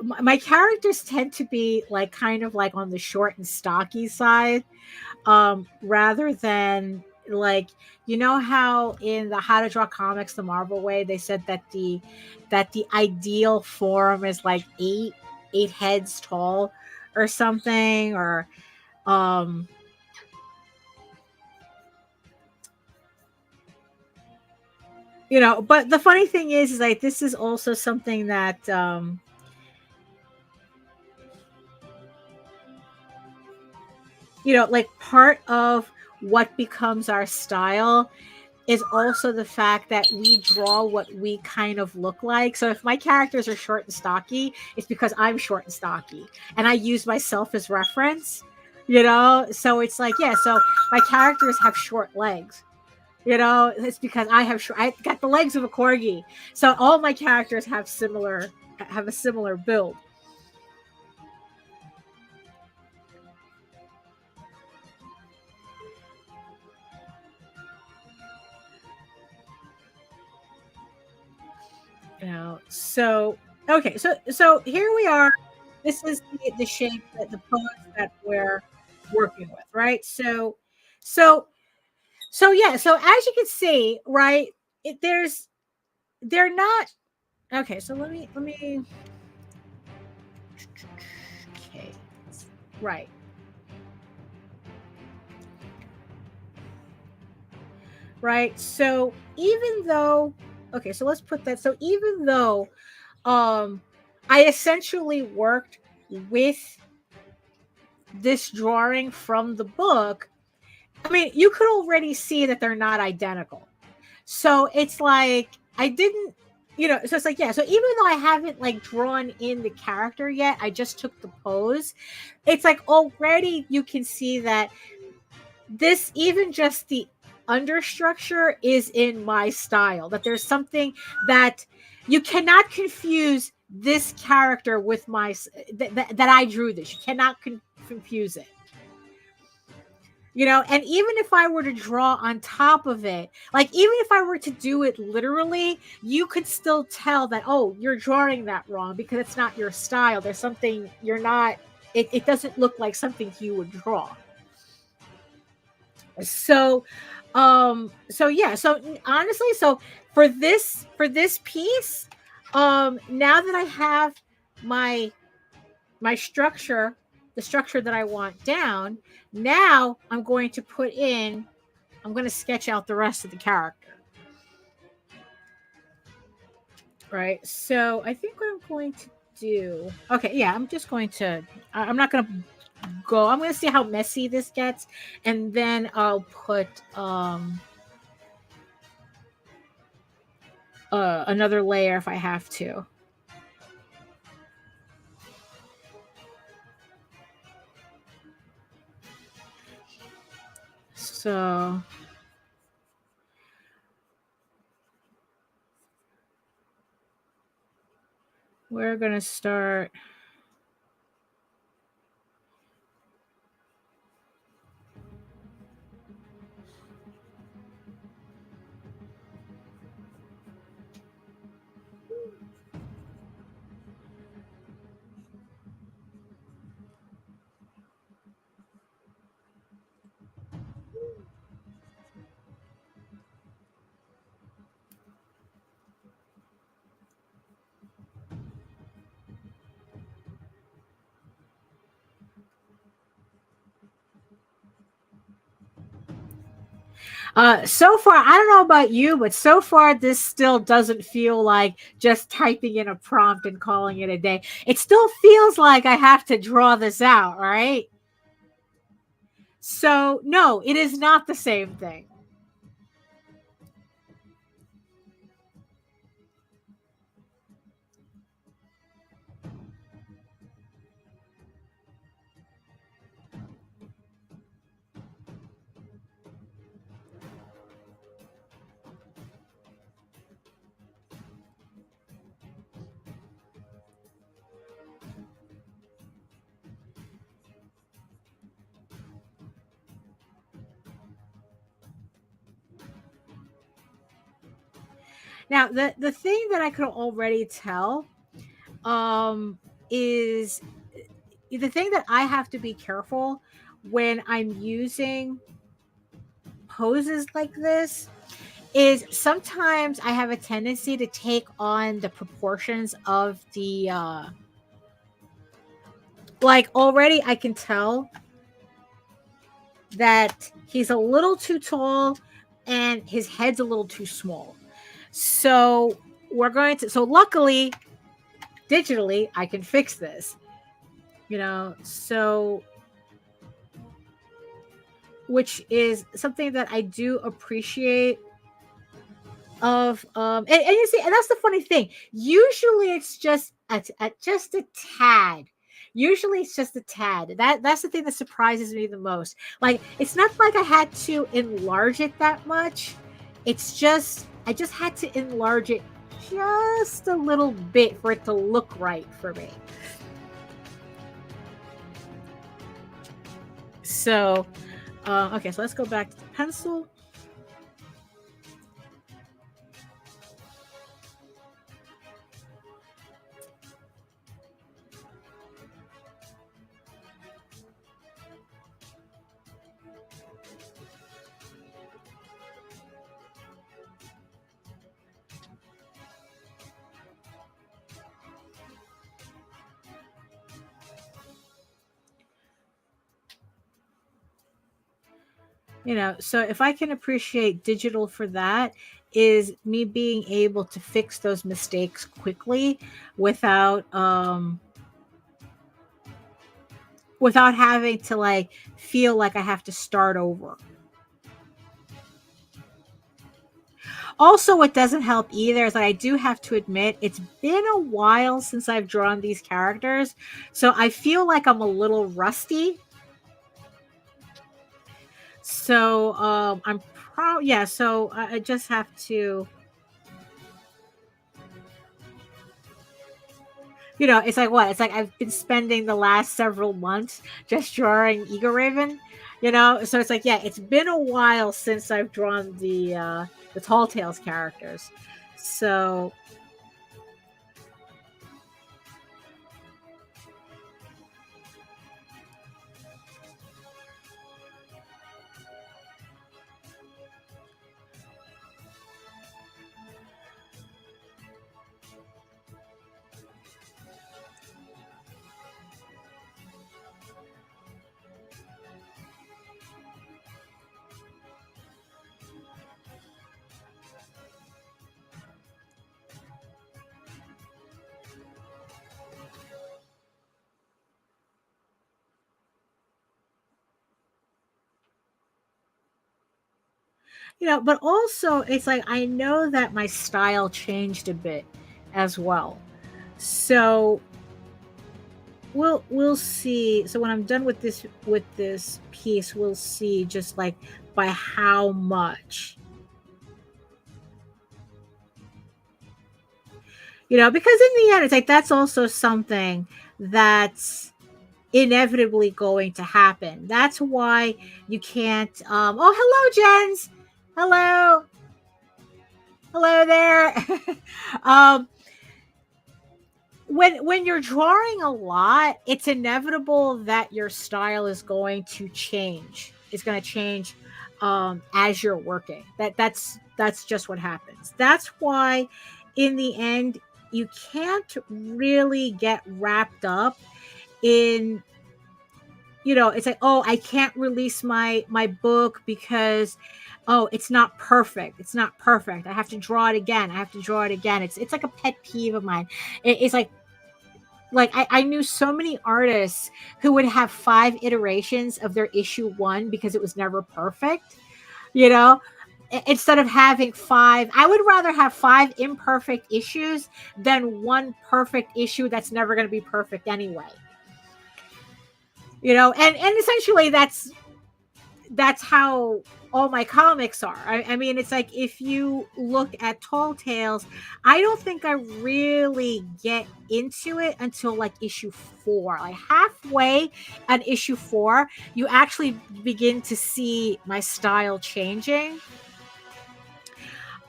my characters tend to be like kind of like on the short and stocky side, rather than like, you know how in the How to Draw Comics the Marvel way they said that the ideal form is like eight heads tall or something, or um but the funny thing is like this is also something that like part of what becomes our style is also the fact that we draw what we kind of look like. So if my characters are short and stocky, it's because I'm short and stocky and I use myself as reference, so it's like, yeah, so my characters have short legs. It's because I got the legs of a corgi. So all my characters have a similar build. So okay, so here we are. This is the shape that the pose that we're working with, right? So yeah. So as you can see, right, they're not okay. So let me okay, right. Right. So even though, okay, so let's put that. So even though I essentially worked with this drawing from the book, I mean, you could already see that they're not identical. So it's like I didn't, so it's like, yeah, so even though I haven't like drawn in the character yet, I just took the pose. It's like already you can see that this, even just the understructure, is in my style, that there's something that you cannot confuse this character with that I drew this. You cannot confuse it. And even if I were to draw on top of it, like even if I were to do it literally, you could still tell that, oh, you're drawing that wrong because it's not your style. There's something you're not, it doesn't look like something you would draw. So yeah, so honestly, so for this piece, now that I have my structure, the structure that I want down, now I'm going to sketch out the rest of the character. Right. So I think what I'm going to do, okay, yeah, I'm not going to go. I'm going to see how messy this gets, and then I'll put another layer if I have to. So we're going to start. So far, I don't know about you, but so far this still doesn't feel like just typing in a prompt and calling it a day. It still feels like I have to draw this out, right? So no, it is not the same thing. Now, the thing that I could already tell is the thing that I have to be careful when I'm using poses like this is sometimes I have a tendency to take on the proportions of the like already I can tell that he's a little too tall and his head's a little too small. So so luckily digitally I can fix this. So which is something that I do appreciate of and you see, and that's the funny thing. Usually it's just just a tad. Usually it's just a tad. That's the thing that surprises me the most. Like, it's not like I had to enlarge it that much. It's just I just had to enlarge it just a little bit for it to look right for me. So okay, so let's go back to the pencil. So if I can appreciate digital for that, is me being able to fix those mistakes quickly without without having to like feel like I have to start over. Also, what doesn't help either is that I do have to admit it's been a while since I've drawn these characters, so I feel like I'm a little rusty. So I'm yeah, so I just have to, it's like what? It's like I've been spending the last several months just drawing Ego Raven, So it's like, yeah, it's been a while since I've drawn the Tall Tales characters. So but also it's like I know that my style changed a bit as well. So we'll see. So when I'm done with this piece, we'll see just like by how much. Because in the end, it's like that's also something that's inevitably going to happen. That's why you can't oh, hello Jens. Hello. Hello there. um when you're drawing a lot, it's inevitable that your style is going to change. It's going to change as you're working. That's just what happens. That's why in the end you can't really get wrapped up in, it's like, oh, I can't release my book because it's not perfect. It's not perfect. I have to draw it again. I have to draw it again. It's like a pet peeve of mine. It's like I knew so many artists who would have 5 iterations of their issue 1 because it was never perfect. Instead of having 5, I would rather have 5 imperfect issues than 1 perfect issue that's never going to be perfect anyway. And essentially that's how all my comics are. I mean, it's like if you look at Tall Tales, I don't think I really get into it until like issue 4. Like halfway on issue 4, you actually begin to see my style changing.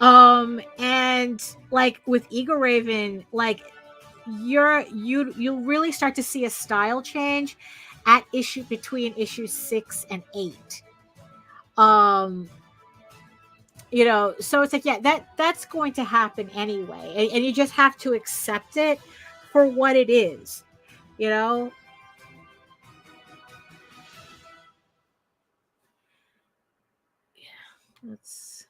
And like with Ego Raven, like you'll really start to see a style change at between issues 6 and 8. um so it's like, yeah, that's going to happen anyway, and you just have to accept it for what it is, you know. Yeah, that's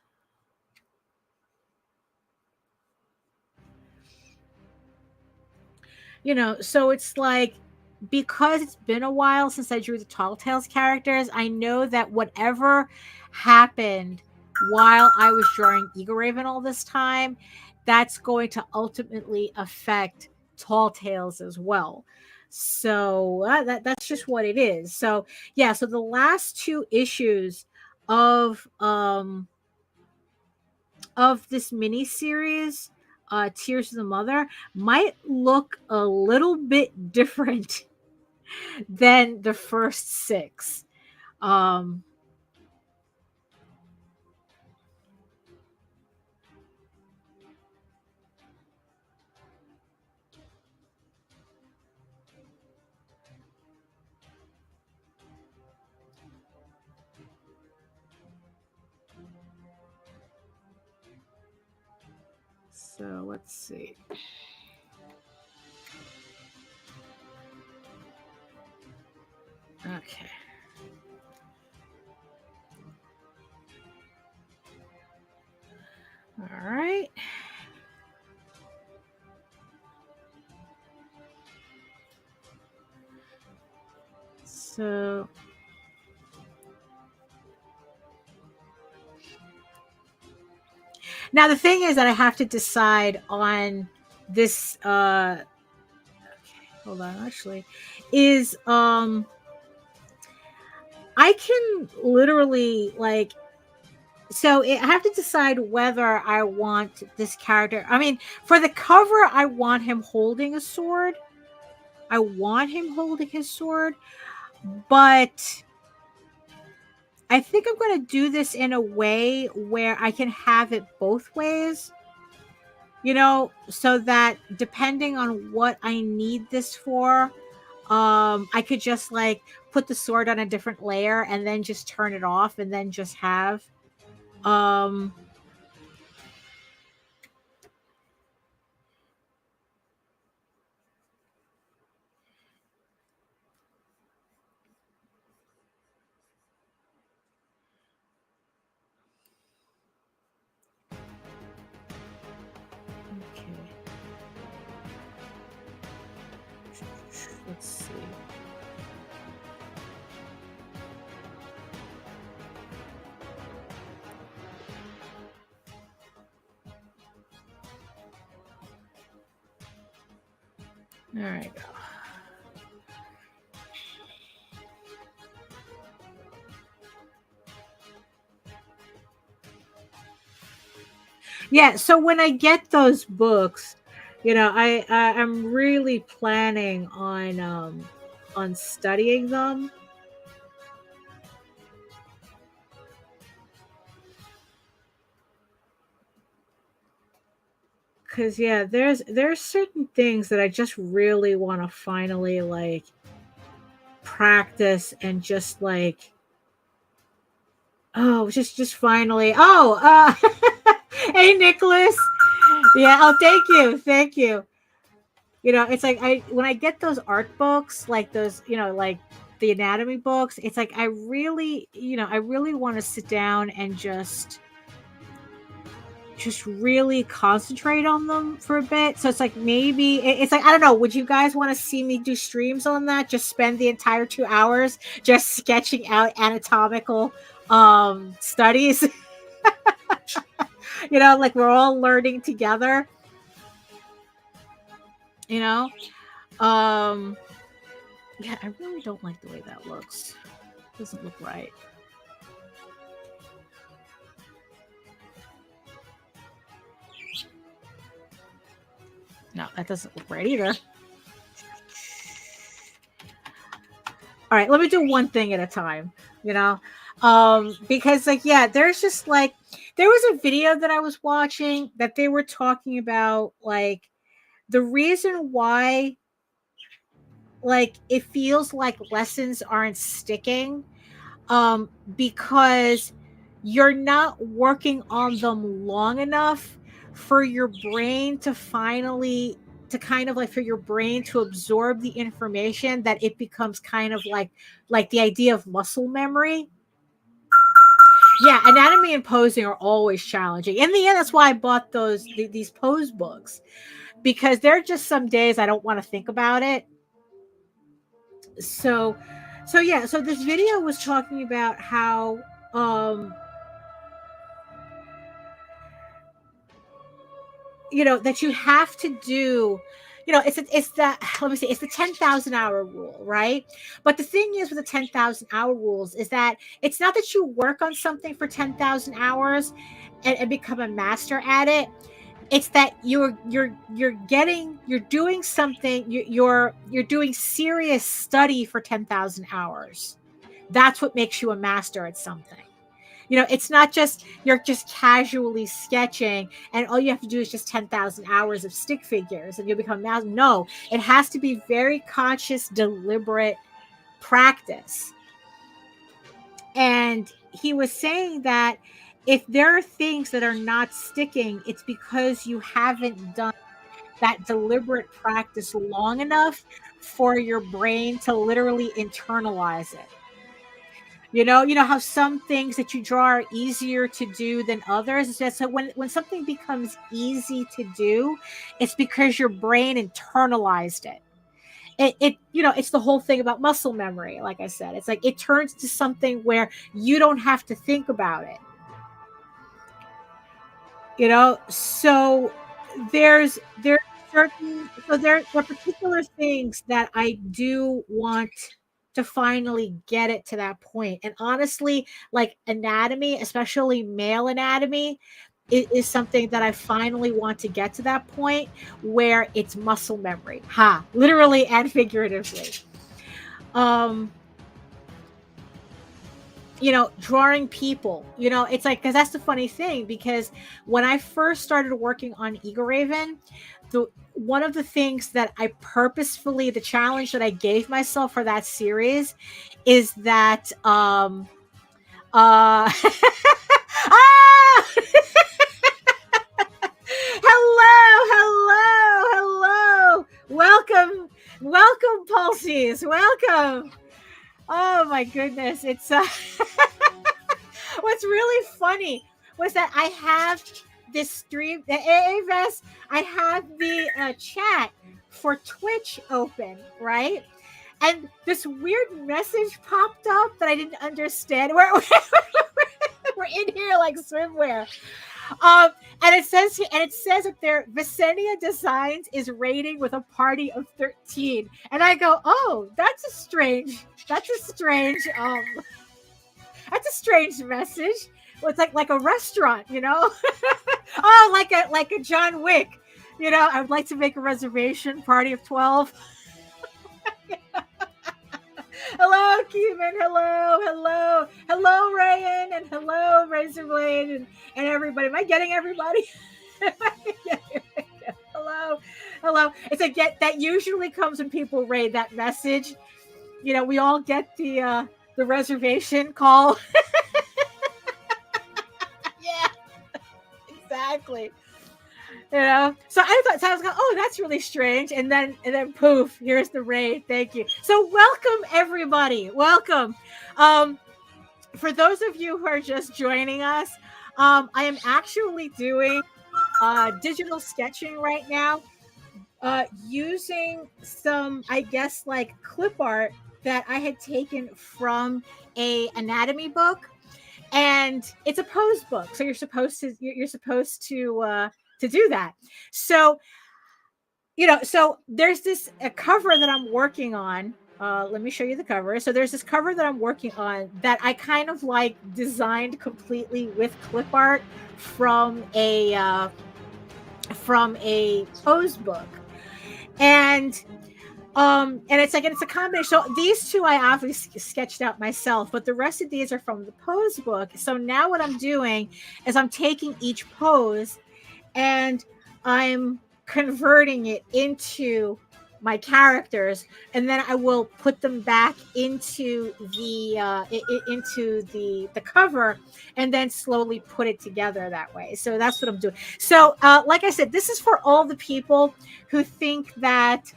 so it's like, because it's been a while since I drew the Tall Tales characters, I know that whatever happened while I was drawing Ego Raven all this time, that's going to ultimately affect Tall Tales as well. So that's just what it is. So yeah, so the last 2 issues of this mini series, Tears of the Mother, might look a little bit different than the first 6. Um, so let's see. Okay. All right. So now the thing is that I have to decide on this okay, hold on, actually, is I can literally, like, so I have to decide whether I want this character. I mean, for the cover, I want him holding a sword. I want him holding his sword, but I think I'm going to do this in a way where I can have it both ways, so that depending on what I need this for, I could just like put the sword on a different layer and then just turn it off and then just have, um, okay. Let's see. All right. Yeah, so when I get those books, I'm really planning on studying them. Cause yeah, there's certain things that I just really want to finally like practice and just like, just finally. Hey Nicholas. Yeah, oh thank you. It's like when I get those art books, like those, like the anatomy books, it's like I really want to sit down and just really concentrate on them for a bit. So it's like, maybe it's like, I don't know, would you guys want to see me do streams on that? Just spend the entire 2 hours just sketching out anatomical studies. Like we're all learning together. Um yeah, I really don't like the way that looks. It doesn't look right. No, that doesn't look right either. All right, let me do one thing at a time, because like, yeah, there's just like, there was a video that I was watching that they were talking about like the reason why like it feels like lessons aren't sticking because you're not working on them long enough for your brain to finally to kind of like for your brain to absorb the information that it becomes kind of like the idea of muscle memory. Yeah, anatomy and posing are always challenging. In the end, that's why I bought these pose books, because there are just some days I don't want to think about it. So yeah, so this video was talking about how that you have to do, it's the let me see, it's the 10,000 hour rule, right? But the thing is with the 10,000 hour rules is that it's not that you work on something for 10,000 hours and become a master at it. It's that you're doing something, you're doing serious study for 10,000 hours. That's what makes you a master at something. It's not just you're just casually sketching and all you have to do is just 10,000 hours of stick figures and you'll become a master. No, it has to be very conscious, deliberate practice. And he was saying that if there are things that are not sticking, it's because you haven't done that deliberate practice long enough for your brain to literally internalize it. You know how some things that you draw are easier to do than others. It's just so when something becomes easy to do, it's because your brain internalized it. It's the whole thing about muscle memory. Like I said, it's like it turns to something where you don't have to think about it. So there's certain there are particular things that I do want to finally get it to that point. And honestly, like anatomy, especially male anatomy, is something that I finally want to get to that point where it's muscle memory. Literally and figuratively. Drawing people, it's like, because that's the funny thing, because when I first started working on Eagle Raven, one of the things that I purposefully, the challenge that I gave myself for that series is that ah! hello, welcome Pulses, welcome. Oh my goodness, it's what's really funny was that I have this stream, the AAVS, I have the chat for Twitch open, right? And this weird message popped up that I didn't understand. We're in here like swimwear. And it says that their Visenia Designs is rating with a party of 13. And I go, oh, that's a strange message. Well, it's like a restaurant, oh, like a John Wick, I would like to make a reservation, party of 12. Hello, Keeman. Hello, Rayan, and hello, Razorblade, and everybody. Am I getting everybody? Hello. It's a that usually comes when people raid that message. We all get the reservation call. Yeah, exactly. So I was going, oh, that's really strange. And then poof, here's the raid. Thank you. So welcome, everybody. Welcome. For those of you who are just joining us, I am actually doing digital sketching right now, using some, I guess, like clip art that I had taken from a anatomy book. And it's a pose book. So you're supposed to do that. So, so there's this cover that I'm working on. Let me show you the cover. So there's this cover that I'm working on that I kind of like designed completely with clip art from a pose book. And And it's a combination. So these two I obviously sketched out myself, but the rest of these are from the pose book. So now what I'm doing is I'm taking each pose and I'm converting it into my characters, and then I will put them back into the cover, and then slowly put it together that way. So that's what I'm doing. So like I said, this is for all the people who think that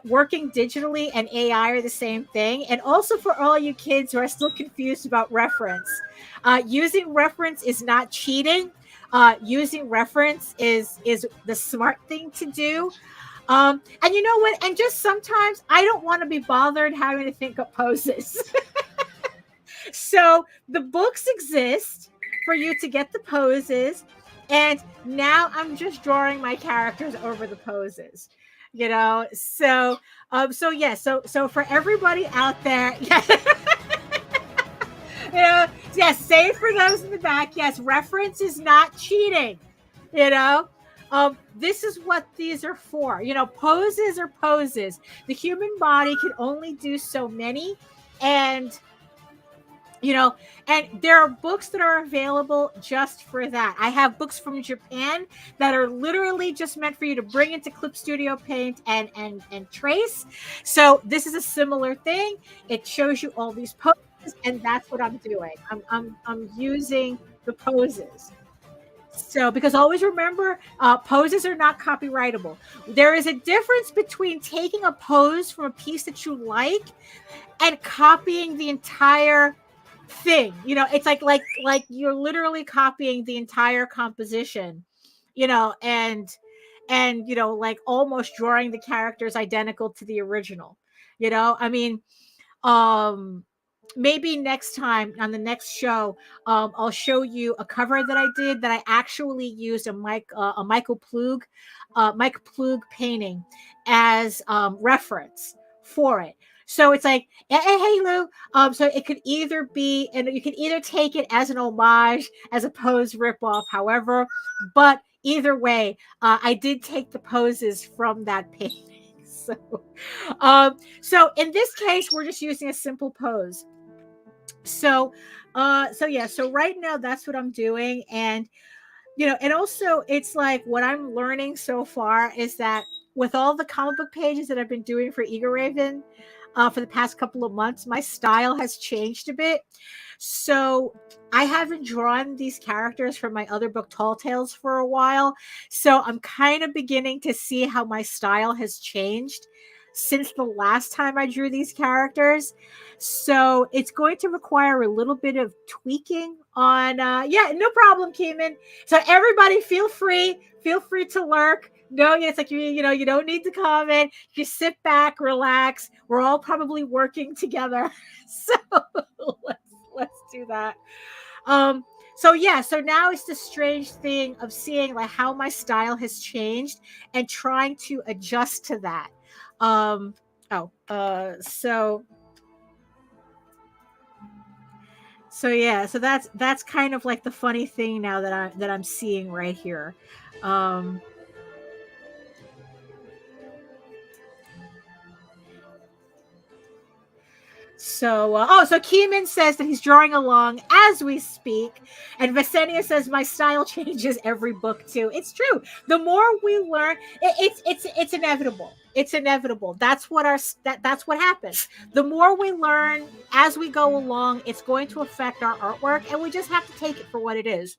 working digitally and AI are the same thing, and also for all you kids who are still confused about reference. Using reference is not cheating. Using reference is the smart thing to do. And you know what? And just sometimes I don't want to be bothered having to think of poses. So the books exist for you to get the poses, and now I'm just drawing my characters over the poses. So so for everybody out there, yes, save for those in the back. Yes, reference is not cheating. This is what these are for. Poses are poses. The human body can only do so many, and and there are books that are available just for that. I have books from Japan that are literally just meant for you to bring into Clip Studio Paint and trace. So this is a similar thing. It shows you all these poses, and that's what I'm doing. I'm using the poses. So, because always remember, poses are not copyrightable. There is a difference between taking a pose from a piece that you like and copying the entire thing. It's like you're literally copying the entire composition, and like almost drawing the characters identical to the original. I mean, maybe next time on the next show, I'll show you a cover that I did that I actually used a Michael Plug painting as reference for it. So it's like, hey Lou. So it could either be, and you can either take it as an homage, as a pose ripoff, however, but either way, I did take the poses from that painting. So in this case, we're just using a simple pose. So right now that's what I'm doing. And and also it's like what I'm learning so far is that with all the comic book pages that I've been doing for Eagle Raven for the past couple of months, my style has changed a bit. So I haven't drawn these characters from my other book, Tall Tales, for a while. So I'm kind of beginning to see how my style has changed since the last time I drew these characters. So it's going to require a little bit of tweaking on no problem, Keeman. So everybody feel free to lurk. No, it's like you don't need to comment. Just sit back, relax. We're all probably working together. So let's do that. So now it's the strange thing of seeing like how my style has changed and trying to adjust to that. So that's kind of like the funny thing now that I'm seeing right here. So Keeman says that he's drawing along as we speak, and Visenia says my style changes every book too. It's true. The more we learn, it's inevitable. It's inevitable. That's what that's what happens. The more we learn as we go along, it's going to affect our artwork, and we just have to take it for what it is.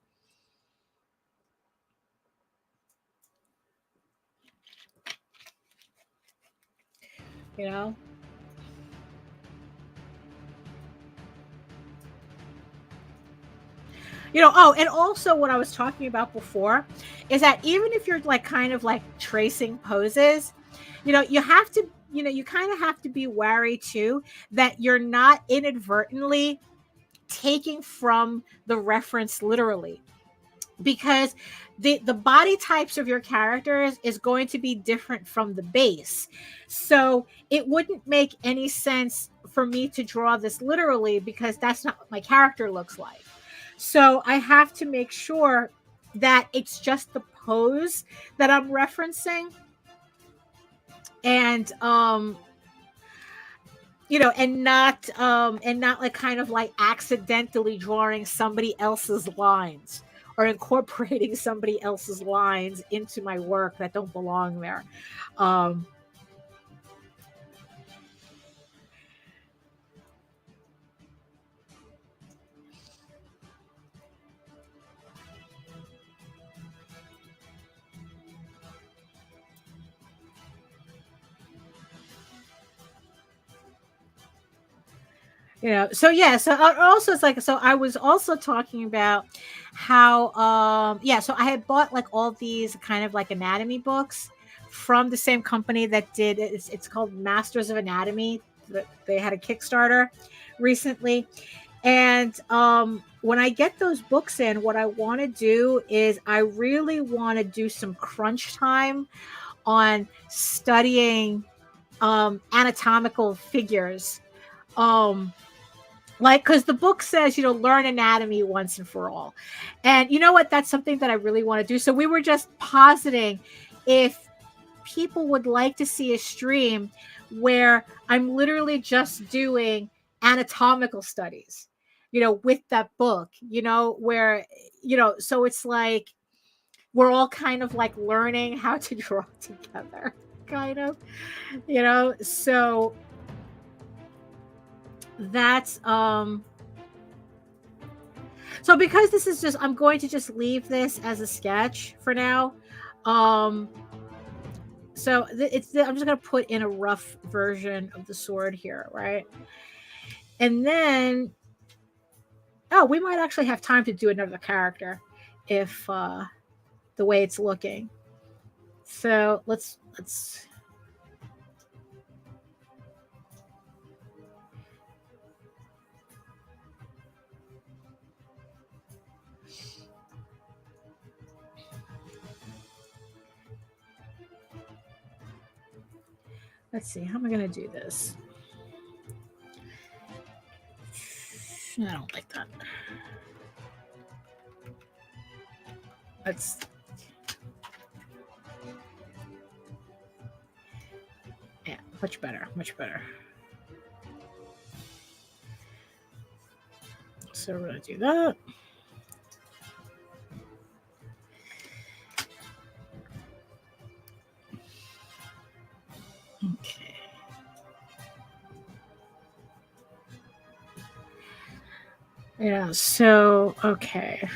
And also what I was talking about before is that even if you're like kind of like tracing poses, you have to, you kind of have to be wary too that you're not inadvertently taking from the reference literally, because the body types of your characters is going to be different from the base. So it wouldn't make any sense for me to draw this literally, because that's not what my character looks like. So I have to make sure that it's just the pose that I'm referencing. and and not like kind of like accidentally drawing somebody else's lines or incorporating somebody else's lines into my work that don't belong there. um so yeah, so also it's like, so I was also talking about how so I had bought like all these kind of like anatomy books from the same company that did it's called Masters of Anatomy. They had a Kickstarter recently, and when I get those books in, what I want to do is I really want to do some crunch time on studying anatomical figures. Like, because the book says, learn anatomy once and for all. And you know what? That's something that I really want to do. So we were just positing if people would like to see a stream where I'm literally just doing anatomical studies, with that book, where, so it's like we're all kind of like learning how to draw together, kind of, so that's so because this is just, I'm going to just leave this as a sketch for now. So I'm just going to put in a rough version of the sword here, right? And then we might actually have time to do another character if the way it's looking. So let's see, how am I going to do this? I don't like that. Yeah, much better, much better. So we're going to do that. Okay. Yeah, so, okay.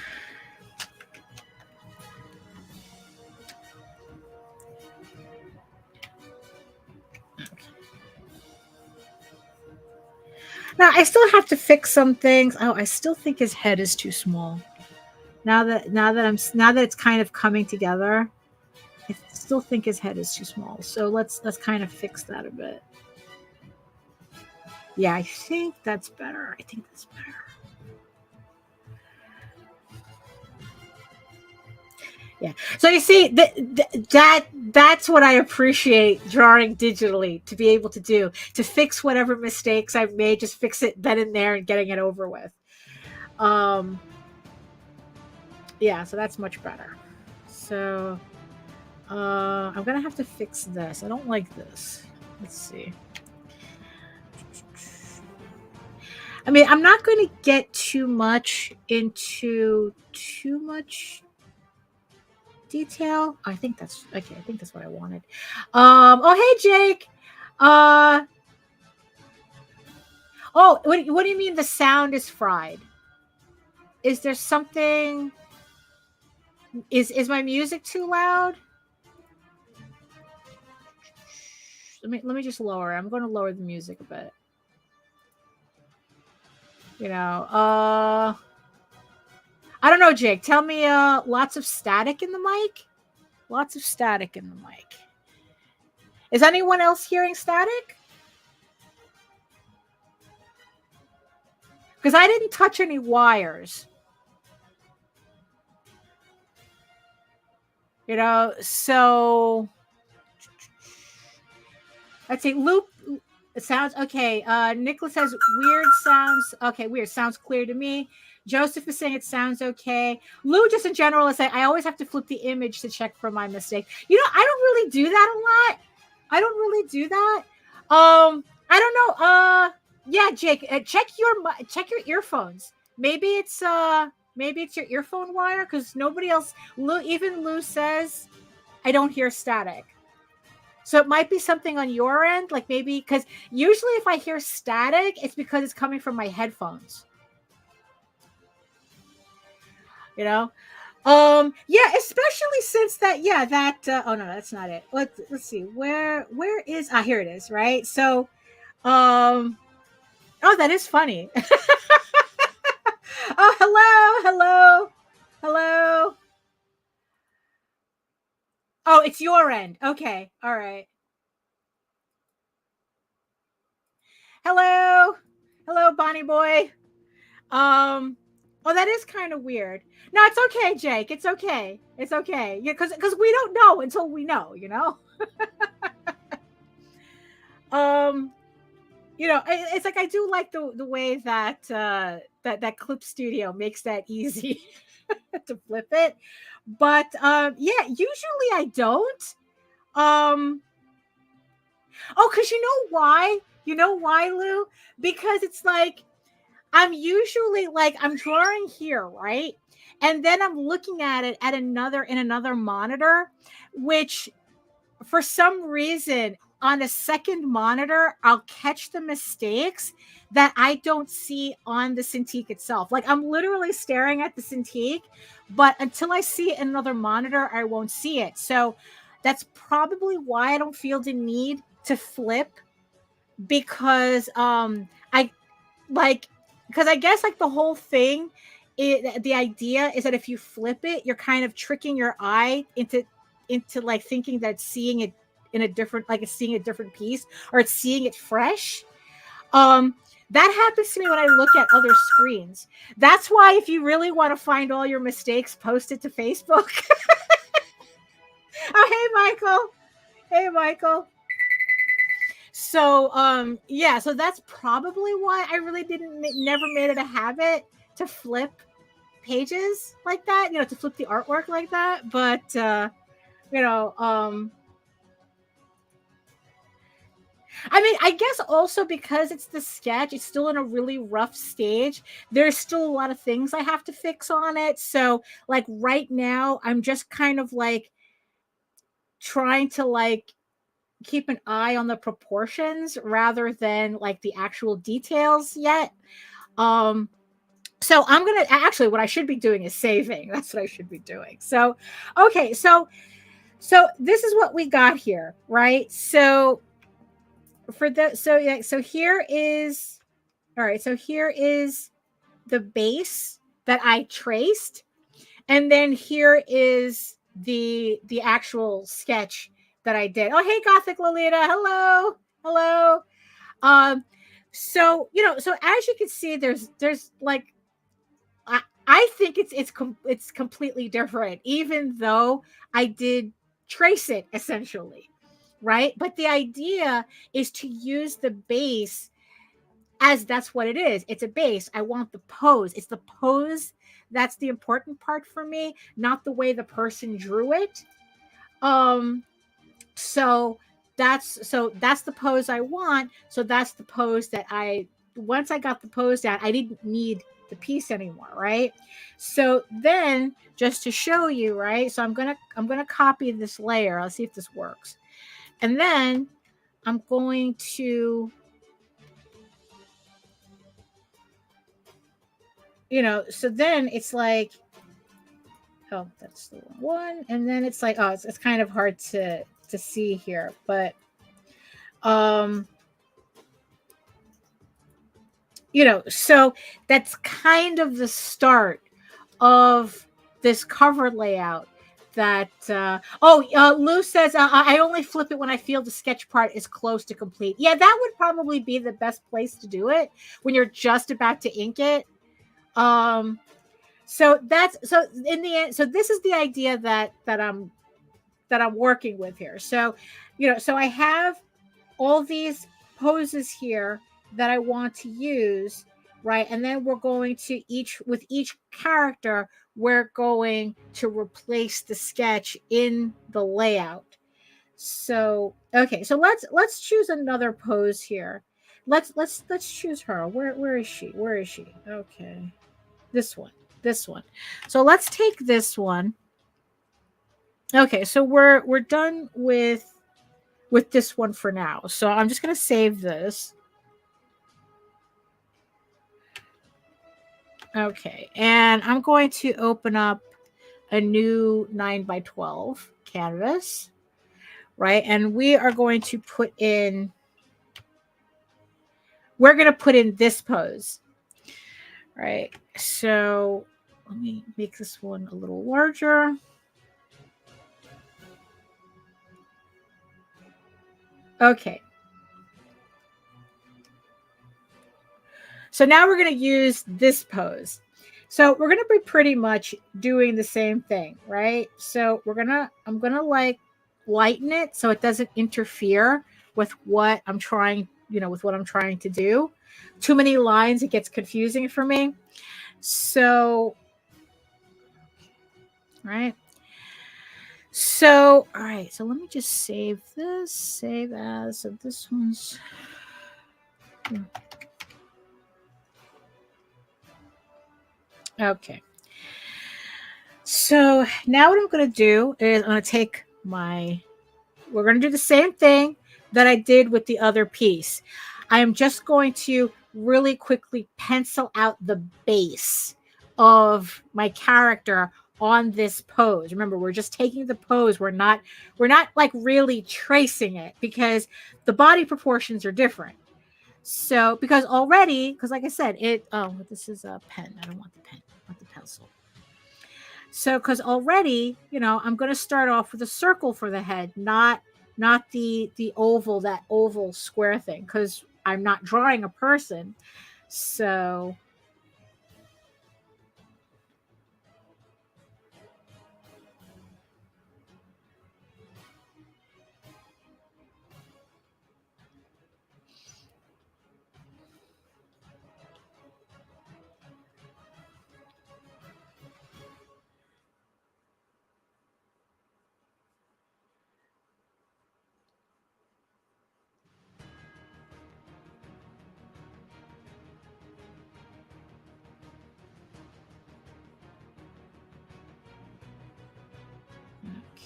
Now I still have to fix some things. Oh, I still think his head is too small. Now that it's kind of coming together, I still think his head is too small. So let's kind of fix that a bit. Yeah, I think that's better. Yeah. So you see, that's what I appreciate drawing digitally, to be able to do, to fix whatever mistakes I've made, just fix it then and there and getting it over with. Yeah, so that's much better. So I'm gonna have to fix this. I don't like this. Let's see. I mean, I'm not going to get too much into too much detail. I think that's okay. I think that's what I wanted. Oh, hey, Jake. Oh, what do you mean the sound is fried? Is there something? Is my music too loud? Let me just lower it. I'm going to lower the music a bit. I don't know, Jake. Tell me, lots of static in the mic? Lots of static in the mic. Is anyone else hearing static? Because I didn't touch any wires. So let's see. Loop. It sounds okay. Nicholas says weird sounds. Okay, weird sounds clear to me. Joseph is saying it sounds okay. Lou, just in general, is saying I always have to flip the image to check for my mistake. I don't really do that a lot. I don't really do that. I don't know. Yeah, Jake, check your earphones. Maybe it's your earphone wire, because nobody else. Even Lou says I don't hear static. So it might be something on your end, like maybe because usually if I hear static, it's because it's coming from my headphones. You know. Yeah, especially since that, oh no, that's not it. Let's see. Where is, here it is, right? So oh, that is funny. Oh, hello. Oh, it's your end. Okay. All right. Hello, Bonnie boy. Oh, that is kind of weird. No, it's okay, Jake. It's okay. It's okay. Yeah, because we don't know until we know, you know. You know, it's like I do like the way that that Clip Studio makes that easy to flip it, but yeah, usually I don't. Oh, because you know why? You know why, Lou? Because it's like I'm usually like I'm drawing here, right? And then I'm looking at it at another monitor, which for some reason on a second monitor, I'll catch the mistakes that I don't see on the Cintiq itself. Like I'm literally staring at the Cintiq, but until I see it in another monitor, I won't see it. So that's probably why I don't feel the need to flip, because I like because I guess like the whole thing, the idea is that if you flip it, you're kind of tricking your eye into like thinking that seeing it in a different, like it's seeing a different piece, or it's seeing it fresh. Um, that happens to me when I look at other screens. That's why if you really want to find all your mistakes, post it to Facebook. Oh, hey Michael. So yeah, so that's probably why I really never made it a habit to flip pages like that, you know, to flip the artwork like that. But you know, I mean, I guess also because it's the sketch, it's still in a really rough stage. There's still a lot of things I have to fix on it. So like right now, I'm just kind of like trying to like keep an eye on the proportions rather than like the actual details yet. So I'm gonna actually, what I should be doing is saving. That's what I should be doing. So okay, so this is what we got here, right? So so here is, all right, so here is the base that I traced, and then here is the actual sketch that I did. Oh, hey, Gothic Lolita. Hello. So, you know, so as you can see, there's like, I think it's completely different, even though I did trace it essentially, right? But the idea is to use the base as that's what it is. It's a base. I want the pose. It's the pose that's the important part for me, not the way the person drew it. So that's the pose I want. So that's the pose that once I got the pose down, I didn't need the piece anymore, right? So then just to show you, right? So I'm gonna copy this layer. Let's see if this works. And then I'm going to, you know, so then it's like, oh, that's the one. And then it's like, oh, it's kind of hard to see here, but you know, so that's kind of the start of this cover layout that Lou says I only flip it when I feel the sketch part is close to complete. Yeah, that would probably be the best place to do it, when you're just about to ink it. So in the end, so this is the idea that I'm working with here. So, you know, so I have all these poses here that I want to use, right? And then we're going to with each character, we're going to replace the sketch in the layout. So okay, so let's choose another pose here. Let's choose her. Where is she? Where is she? Okay. This one. This one. So let's take this one. Okay, so we're done with this one for now. So I'm just going to save this. Okay, and I'm going to open up a new 9x12 canvas, right? And we're going to put in this pose, right? So let me make this one a little larger. Okay. So now we're going to use this pose. So we're going to be pretty much doing the same thing, right? So I'm going to like lighten it so it doesn't interfere with what I'm trying, with what I'm trying to do. Too many lines, it gets confusing for me. So, right. So, all right. So let me just save this, save as, so this one's. Okay. So now what I'm going to do is I'm going to take we're going to do the same thing that I did with the other piece. I am just going to really quickly pencil out the base of my character on this pose. Remember, we're just taking the pose. We're not like really tracing it because the body proportions are different. So because like I said, this is a pen. I don't want the pen. I want the pencil. So because already, I'm going to start off with a circle for the head, not the oval, that oval square thing, because I'm not drawing a person. So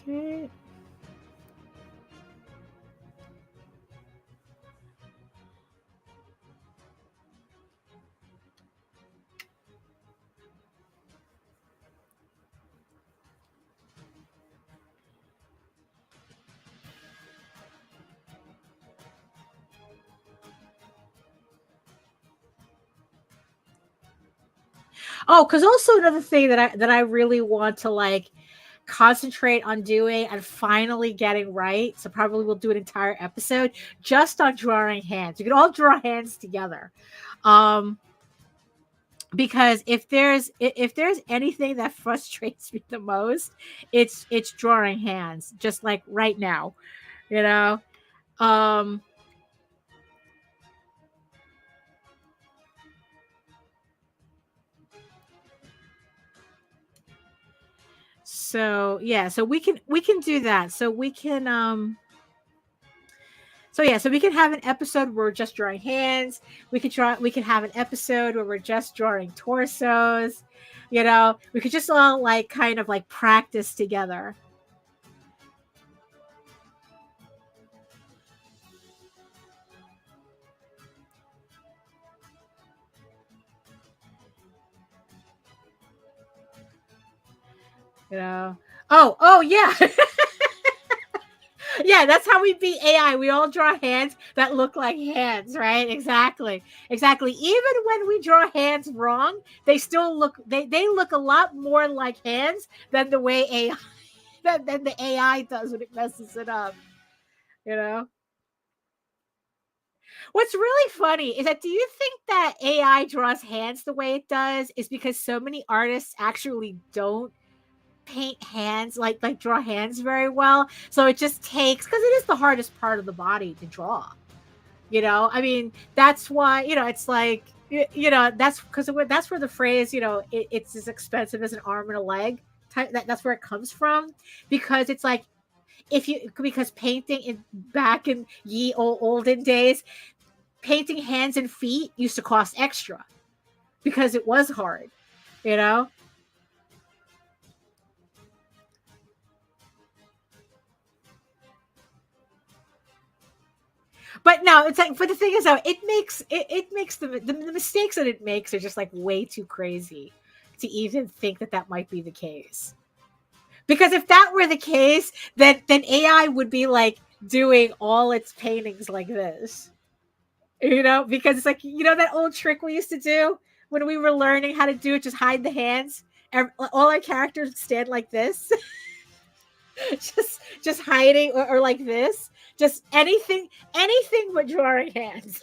okay. Oh, because also another thing that I really want to like concentrate on doing and finally getting right. So probably we'll do an entire episode just on drawing hands. You can all draw hands together. Because if there's anything that frustrates me the most, it's drawing hands, just like right now, you know. So yeah, so we can do that. So we can so we can have an episode where we're just drawing hands. We can have an episode where we're just drawing torsos. We could just all like kind of like practice together. Oh yeah. Yeah, that's how we beat AI. We all draw hands that look like hands, right? Exactly. Even when we draw hands wrong, they still look they look a lot more like hands than the way AI than the AI does when it messes it up. What's really funny is that, do you think that AI draws hands the way it does is because so many artists actually don't paint hands, like draw hands very well, so it just takes, because it is the hardest part of the body to draw. I mean, that's why it's like that's because that's where the phrase it's as expensive as an arm and a leg type, that's where it comes from, because it's like because painting back in ye olden days, painting hands and feet used to cost extra because it was hard, you know? But no, it's like, but the thing is though, it makes the mistakes that it makes are just like way too crazy to even think that might be the case. Because if that were the case, then AI would be like doing all its paintings like this. You know, because it's like, you know, that old trick we used to do when we were learning how to do it, just hide the hands. All our characters stand like this. just hiding or like this. Just anything but drawing hands.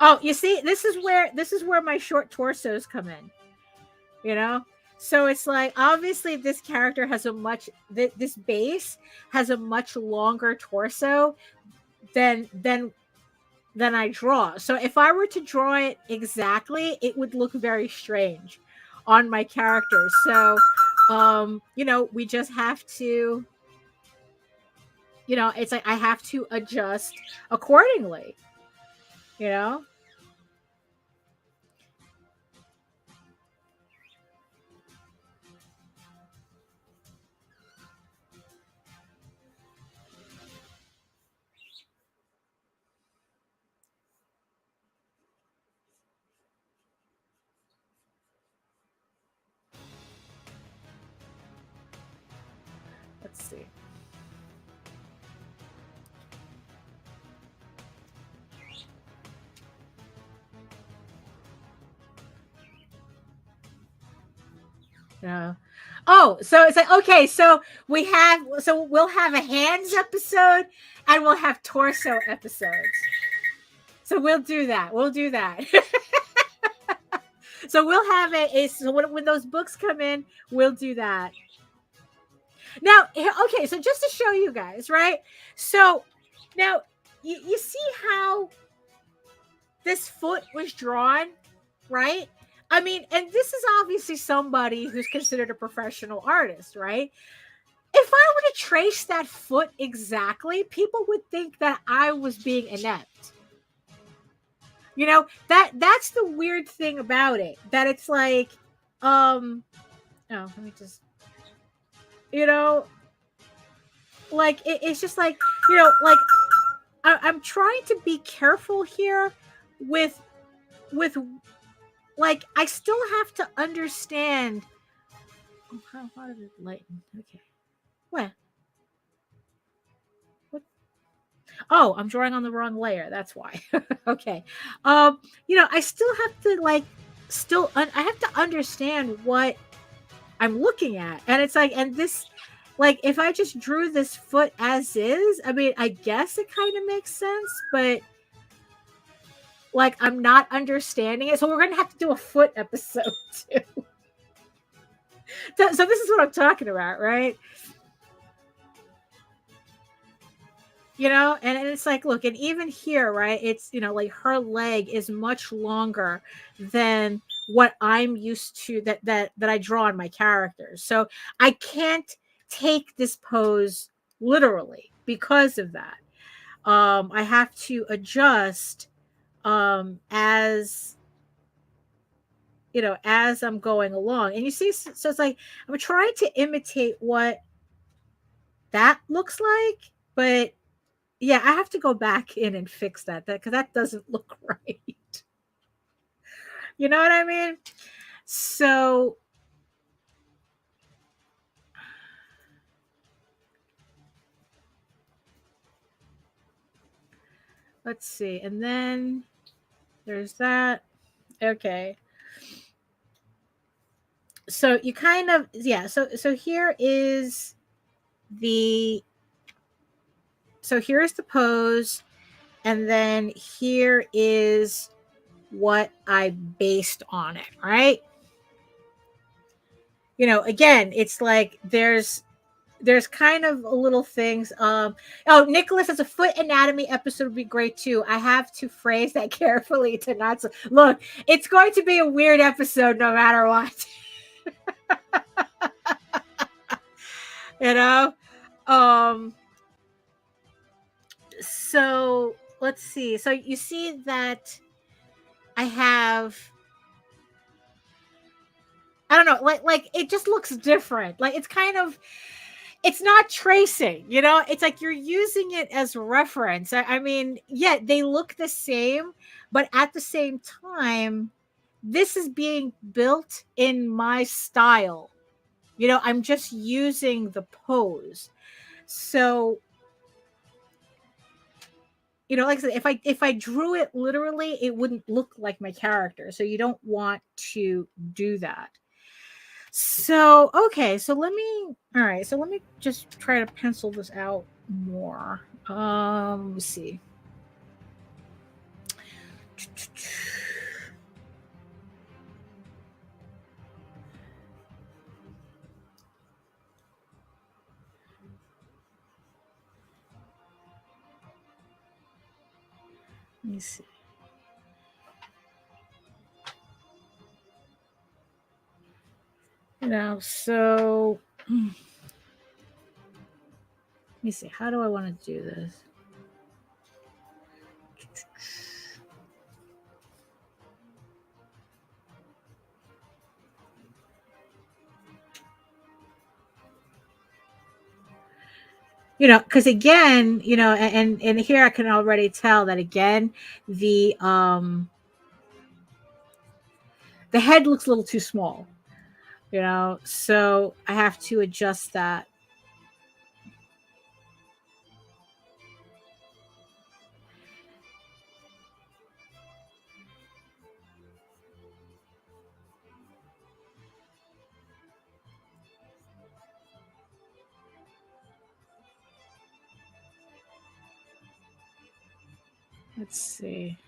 Oh, you see, this is where my short torsos come in. You know? So it's like, obviously this character has this base has a much longer torso than I draw. So if I were to draw it exactly, it would look very strange on my character. So you know, we just have to, you know, it's like I have to adjust accordingly, you know? Let's see. Yeah. Oh, so it's like, okay, so we'll have a hands episode and we'll have torso episodes. So we'll do that. So we'll have so when those books come in, we'll do that. Now, okay, so just to show you guys, right? So now you see how this foot was drawn, right? I mean, and this is obviously somebody who's considered a professional artist, right? If I were to trace that foot exactly, people would think that I was being inept. You know, that's the weird thing about it. That it's like, oh, let me just, you know, like it's just like, you know, like I'm trying to be careful here with like, I still have to understand. Oh, how did it lighten? Okay. What? Oh, I'm drawing on the wrong layer. That's why. Okay. You know, I still have to like, I have to understand what I'm looking at. And it's like, and this, like, if I just drew this foot as is, I mean, I guess it kind of makes sense, but like, I'm not understanding it. So we're going to have to do a foot episode too. So this is what I'm talking about, right? You know, and it's like, look, and even here, right? It's, you know, like her leg is much longer than what I'm used to that I draw on my characters. So I can't take this pose literally because of that. I have to adjust as, you know, as I'm going along. And you see, so it's like I'm trying to imitate what that looks like, but yeah, I have to go back in and fix that because that doesn't look right. You know what I mean? So let's see. And then there's that. Okay. So you kind of, yeah, so here is so here's the pose, and then here is what I based on it, right? You know, again, it's like there's there's kind of a little things. Oh, Nicholas, as a foot anatomy episode would be great too. I have to phrase that carefully to not look. It's going to be a weird episode no matter what. You know. So let's see. So you see that I have. I don't know, like it just looks different. Like it's kind of, it's not tracing, you know. It's like you're using it as reference. I mean, yeah, they look the same, but at the same time, this is being built in my style. You know, I'm just using the pose. So, you know, like I said, if I drew it literally, it wouldn't look like my character. So you don't want to do that. So, okay, so let me just try to pencil this out more. Let me see. Let me see. You know, so let me see. How do I want to do this? You know, because again, you know, and here I can already tell that again, the head looks a little too small. You know, so I have to adjust that. Let's see.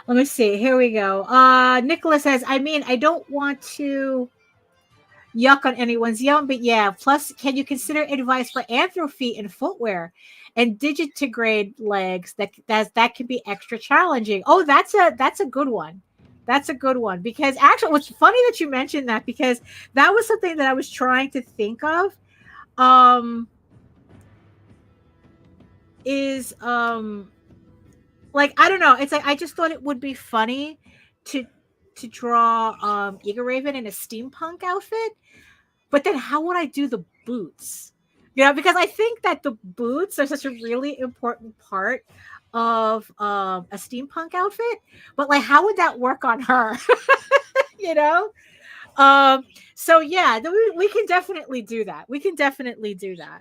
Let me see. Here we go. Nicholas says, I mean, I don't want to yuck on anyone's yum, but yeah. Plus, can you consider advice for anthro feet and footwear and digitigrade legs? That can be extra challenging. Oh, that's a good one. That's a good one because actually, what's funny that you mentioned that because that was something that I was trying to think of. Is like I don't know. It's like I just thought it would be funny to draw Eager Raven in a steampunk outfit, but then how would I do the boots? You know, because I think that the boots are such a really important part of a steampunk outfit. But like, how would that work on her? You know. So yeah, we can definitely do that. We can definitely do that.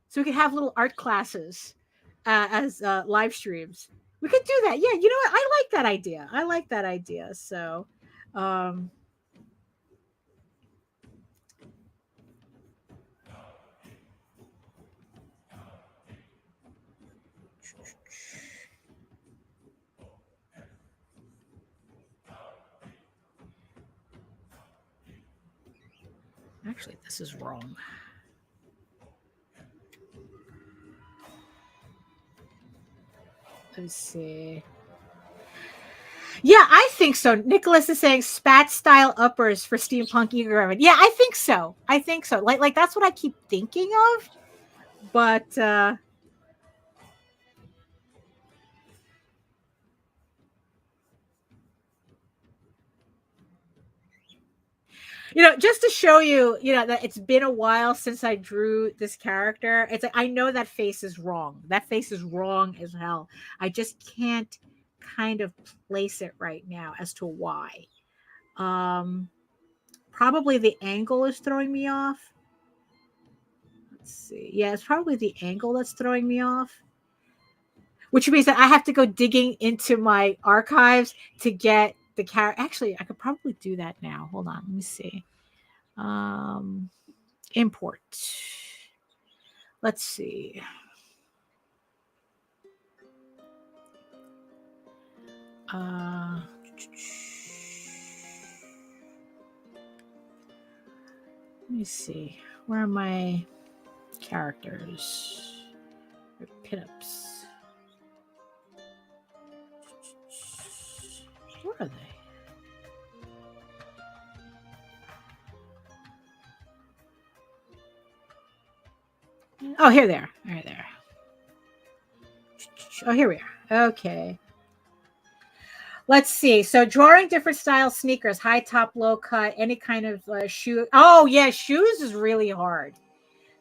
So we can have little art classes as live streams. We could do that. Yeah, you know what? I like that idea. I like that idea. So, um, actually, this is wrong. Let's see. Yeah, I think so. Nicholas is saying spat style uppers for steampunk Eager Raven. Yeah, I think so. I think so. Like that's what I keep thinking of. But you know, just to show you, you know, that it's been a while since I drew this character. It's like I know that face is wrong. That face is wrong as hell. I just can't kind of place it right now as to why. Probably the angle is throwing me off. Let's see. Yeah, it's probably the angle that's throwing me off. which means that I have to go digging into my archives to get the character. Actually, I could probably do that now. Hold on, let me see. Import. Let's see. Let me see. Where are my characters? Pinups. Where are they? Oh, here they are. Right there. Oh, here we are. Okay. Let's see. So drawing different style sneakers, high top, low cut, any kind of shoe. Oh, yeah. Shoes is really hard.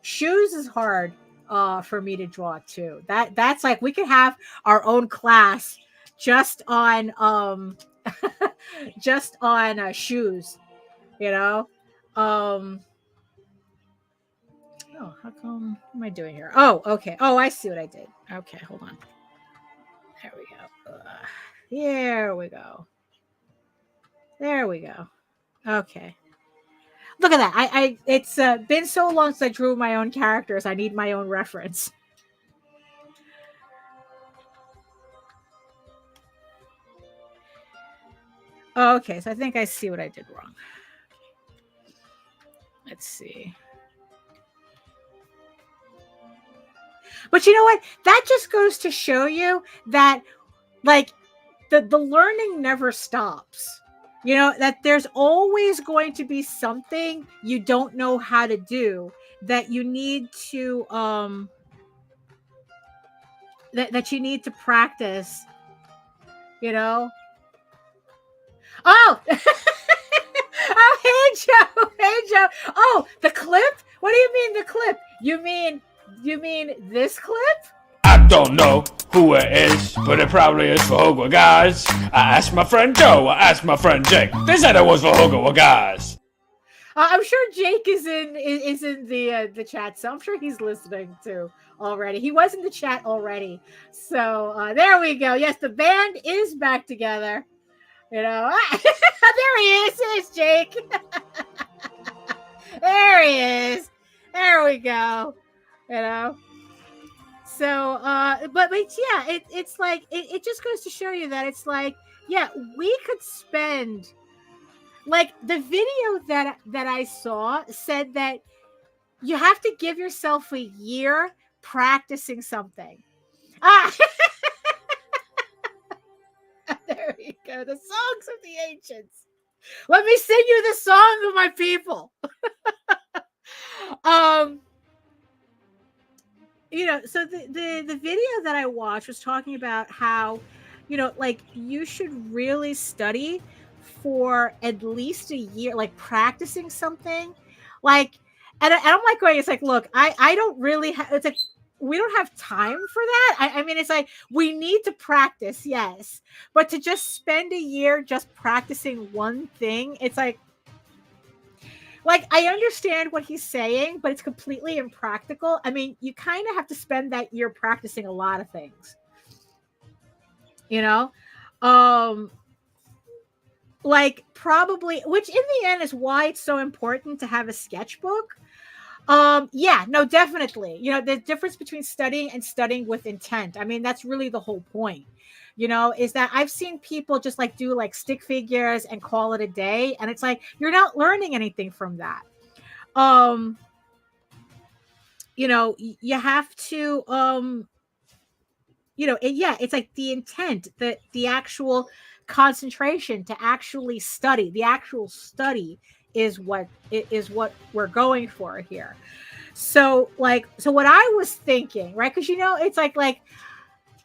Shoes is hard for me to draw too. That's like, we could have our own class just on just on shoes, you know. Oh, how come? What am I doing here? Oh, okay. Oh, I see what I did. Okay, hold on. There we go. There we go. There we go. Okay. Look at that. It's been so long since I drew my own characters. I need my own reference. Okay, so I think I see what I did wrong. Let's see. But you know what? That just goes to show you that, like, the learning never stops. You know, that there's always going to be something you don't know how to do that you need to that you need to practice, you know. Oh, oh, hey Joe, hey Joe. Oh, the clip? What do you mean the clip? You mean this clip? I don't know who it is, but it probably is for Hogwarts guys. I asked my friend Joe, I asked my friend Jake. They said it was for Hogwarts guys. I'm sure Jake is in the chat, so I'm sure he's listening too already. He was in the chat already, so there we go. Yes, the band is back together. You know, there he is. There's Jake. There he is. There we go. You know. So, but yeah, it's like, it just goes to show you that it's like, yeah, we could spend, like, the video that I saw said that you have to give yourself a year practicing something. Ah, there you go. The songs of the ancients. Let me sing you the song of my people. You know, so the video that I watched was talking about how, you know, like, you should really study for at least a year, like practicing something, like, and I'm like going, it's like, look, I don't really have, it's like, we don't have time for that. I mean, it's like, we need to practice, yes, but to just spend a year just practicing one thing, it's like I understand what he's saying, but it's completely impractical. I mean, you kind of have to spend that year practicing a lot of things, you know, like, probably, which in the end is why it's so important to have a sketchbook. Yeah, no, definitely. You know, the difference between studying and studying with intent. I mean, that's really the whole point, you know, is that I've seen people just like do like stick figures and call it a day. And it's like, you're not learning anything from that. You know, you have to, you know, yeah, it's like the intent, the actual concentration to actually study. The actual study is what we're going for here. So what I was thinking, right? Because, you know, it's like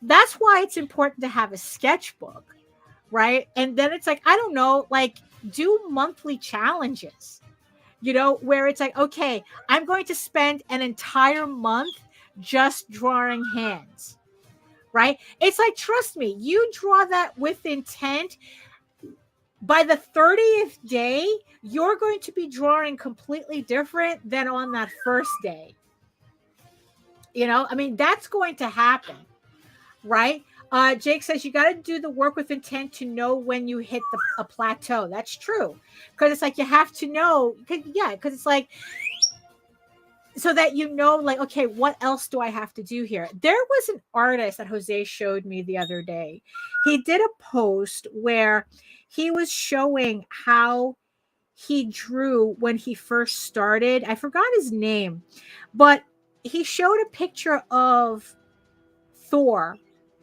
that's why it's important to have a sketchbook, right? And then it's like, I don't know, like, do monthly challenges, you know, where it's like, okay, I'm going to spend an entire month just drawing hands, right? It's like, trust me, you draw that with intent. By the 30th day, you're going to be drawing completely different than on that first day. You know, I mean, that's going to happen, right? Jake says you got to do the work with intent to know when you hit a plateau. That's true, because it's like you have to know. Because it's like, so that you know, like, okay, what else do I have to do here? There was an artist that Jose showed me the other day. He did a post where he was showing how he drew when he first started. I forgot his name, but he showed a picture of Thor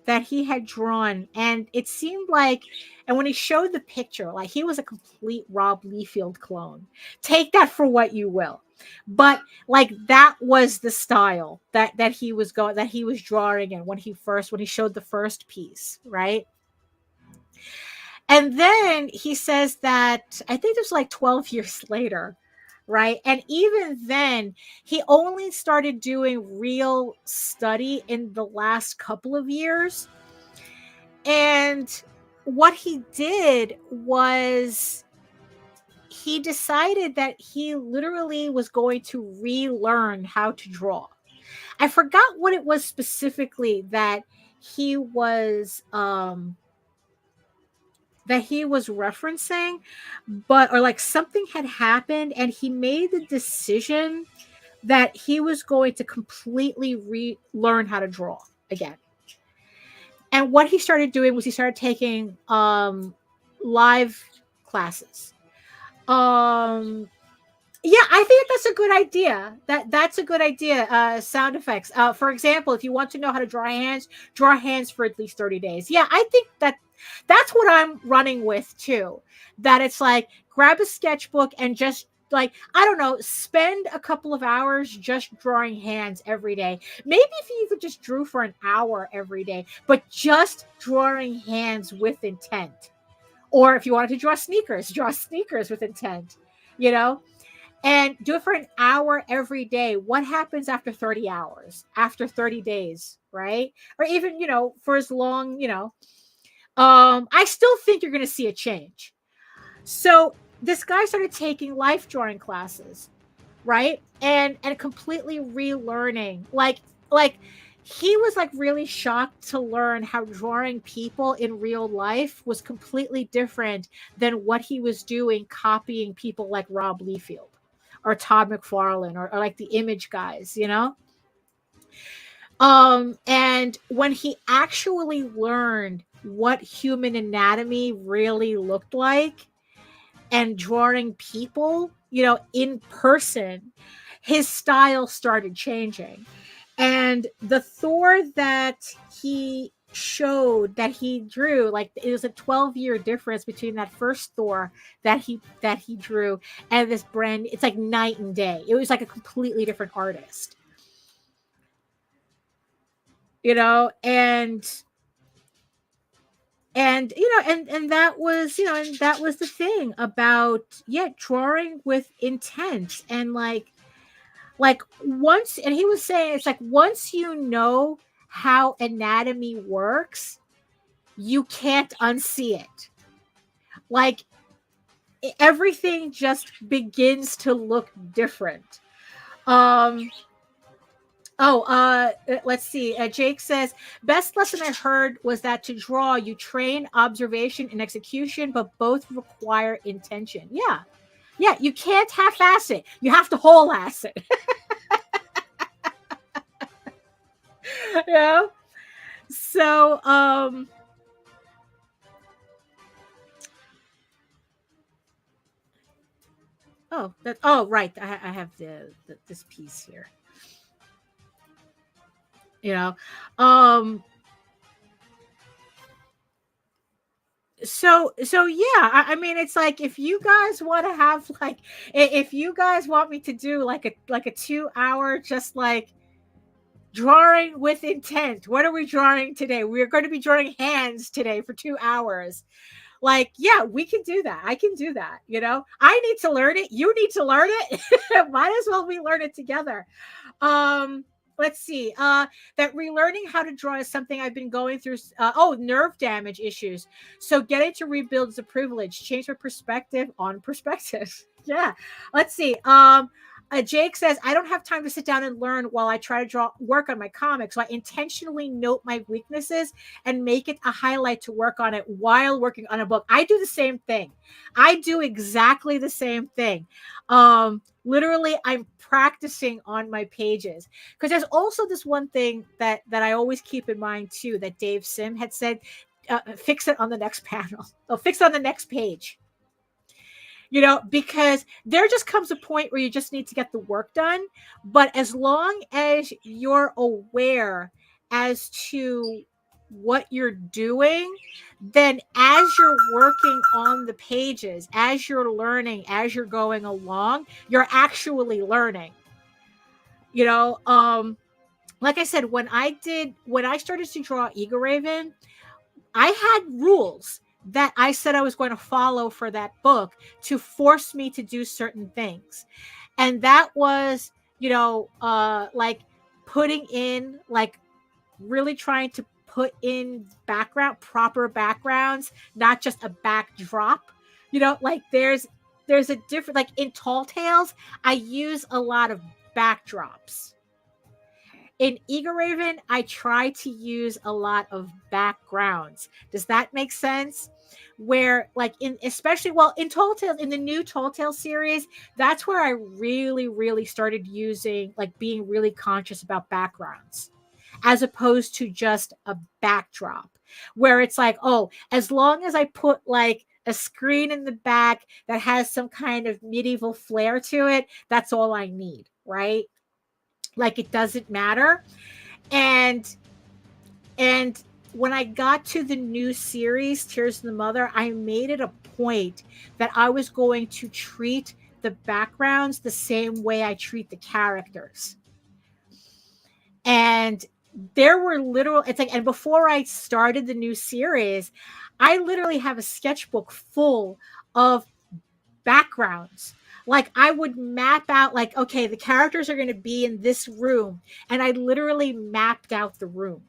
that he had drawn, and it seemed like, and when he showed the picture, like he was a complete Rob Liefeld clone. Take that for what you will, but like that was the style that he was drawing in when he showed the first piece, right? And then he says that I think it was like 12 years later, right? And even then, he only started doing real study in the last couple of years. And what he did was he decided that he literally was going to relearn how to draw. I forgot what it was specifically that he was referencing, or like something had happened and he made the decision that he was going to completely relearn how to draw again. And what he started doing was he started taking live classes. Yeah, I think that's a good idea. That's a good idea. Sound effects. For example, if you want to know how to draw hands for at least 30 days. Yeah, I think that's what I'm running with too. That it's like grab a sketchbook and just like, I don't know, spend a couple of hours just drawing hands every day. Maybe if you even just drew for an hour every day, but just drawing hands with intent. Or if you wanted to draw sneakers with intent, you know? And do it for an hour every day. What happens after 30 hours, after 30 days, right? Or even, for as long, I still think you're going to see a change. So this guy started taking life drawing classes, right? And completely relearning. Like he was like really shocked to learn how drawing people in real life was completely different than what he was doing, copying people like Rob Liefeld or Todd McFarlane or like the Image guys, and when he actually learned what human anatomy really looked like and drawing people, in person, his style started changing. And the Thor that he showed that he drew, like it was a 12-year difference between that first Thor that he drew and this brand. It's like night and day. It was like a completely different artist, and that was and that was the thing about drawing with intent. And like once, and he was saying it's like once you know how anatomy works, you can't unsee it. Like everything just begins to look different. Let's see. Jake says, best lesson I heard was that to draw, you train observation and execution, but both require intention. Yeah. Yeah, you can't half-ass it. You have to whole-ass it. So, right. I have this piece here. So yeah, I mean, it's like if you guys want to have if you guys want me to do like a 2-hour just like drawing with intent, what are we drawing today? We're going to be drawing hands today for 2 hours. Like, yeah, we can do that. I can do that. I need to learn it. You need to learn it. Might as well we learn it together. Let's see. That relearning how to draw is something I've been going through. Nerve damage issues. So getting to rebuild is a privilege. Change my perspective on perspective. Yeah. Let's see. Jake says, I don't have time to sit down and learn while I try to work on my comic. So I intentionally note my weaknesses and make it a highlight to work on it while working on a book. I do the same thing. I do exactly the same thing. Literally, I'm practicing on my pages, because there's also this one thing that I always keep in mind too, that Dave Sim had said, fix it on the next panel. Oh, fix it on the next page. Because there just comes a point where you just need to get the work done. But as long as you're aware as to what you're doing, then as you're working on the pages, as you're learning, as you're going along, you're actually learning. Like I said, when I started to draw Eagle Raven, I had rules that I said I was going to follow for that book to force me to do certain things. And that was, like putting in, like really trying to put in proper backgrounds, not just a backdrop. Like there's a different, like in Tall Tales, I use a lot of backdrops. In Eagle Raven, I try to use a lot of backgrounds. Does that make sense? Where, like, especially in Tall Tales, in the new Tall Tales series, that's where I really, really started using, like, being really conscious about backgrounds, as opposed to just a backdrop, where it's like, oh, as long as I put like a screen in the back that has some kind of medieval flair to it, that's all I need, right? Like, it doesn't matter. And when I got to the new series, Tears of the Mother, I made it a point that I was going to treat the backgrounds the same way I treat the characters. And there were and before I started the new series, I literally have a sketchbook full of backgrounds. Like, I would map out, like, okay, the characters are going to be in this room. And I literally mapped out the room.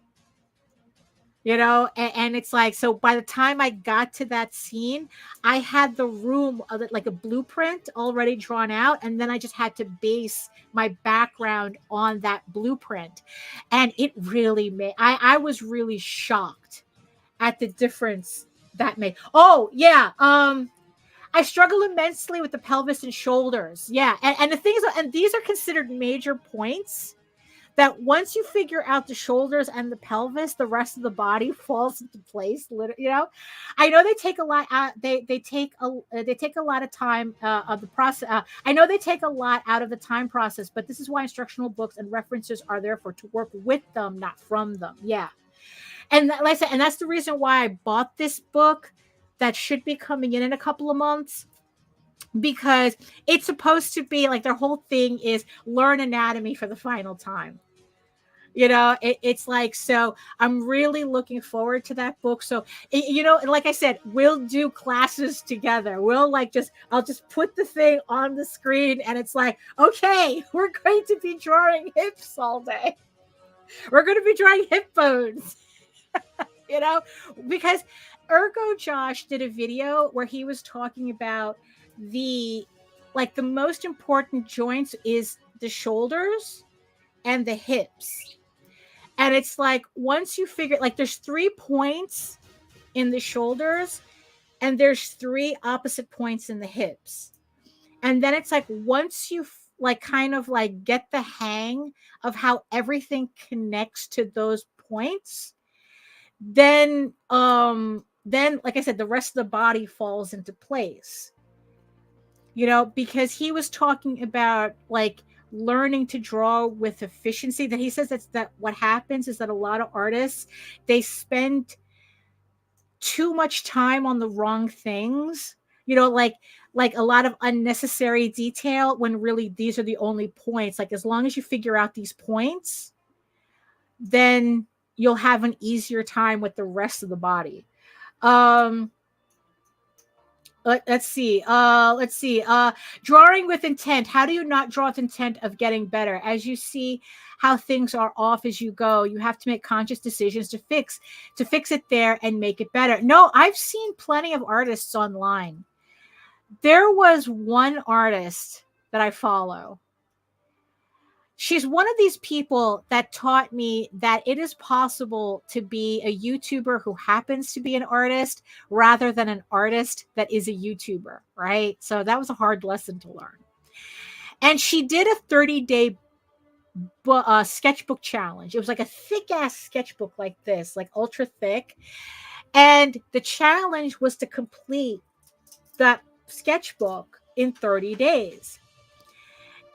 And it's like, so by the time I got to that scene, I had the room, like a blueprint already drawn out. And then I just had to base my background on that blueprint. And it really made, I was really shocked at the difference that made. Oh, yeah. I struggle immensely with the pelvis and shoulders. Yeah. And the thing is, and these are considered major points, that once you figure out the shoulders and the pelvis, the rest of the body falls into place. I know they take a lot out. They take a lot of time of the process. I know they take a lot out of the time process, but this is why instructional books and references are there to work with them, not from them. Yeah. And like I said, and that's the reason why I bought this book that should be coming in a couple of months, because it's supposed to be like, their whole thing is learn anatomy for the final time. It's like, so I'm really looking forward to that book. So, like I said, we'll do classes together. I'll just put the thing on the screen, and it's like, okay, we're going to be drawing hips all day. We're going to be drawing hip bones, because Ergo Josh did a video where he was talking about the most important joints is the shoulders and the hips. And it's like, once you figure, like, there's 3 points in the shoulders and there's 3 opposite points in the hips. And then it's like, once you kind of get the hang of how everything connects to those points, then like I said, the rest of the body falls into place. Because he was talking about learning to draw with efficiency, that he says that what happens is that a lot of artists, they spend too much time on the wrong things, like a lot of unnecessary detail, when really these are the only points. Like, as long as you figure out these points, then you'll have an easier time with the rest of the body. Let's see. Drawing with intent. How do you not draw with intent of getting better? As you see how things are off as you go, you have to make conscious decisions to fix it there and make it better. No, I've seen plenty of artists online. There was one artist that I follow, she's one of these people that taught me that it is possible to be a YouTuber who happens to be an artist rather than an artist that is a YouTuber, right? So that was a hard lesson to learn. And she did a 30-day sketchbook challenge. It was like a thick ass sketchbook like this, like ultra thick. And the challenge was to complete that sketchbook in 30 days.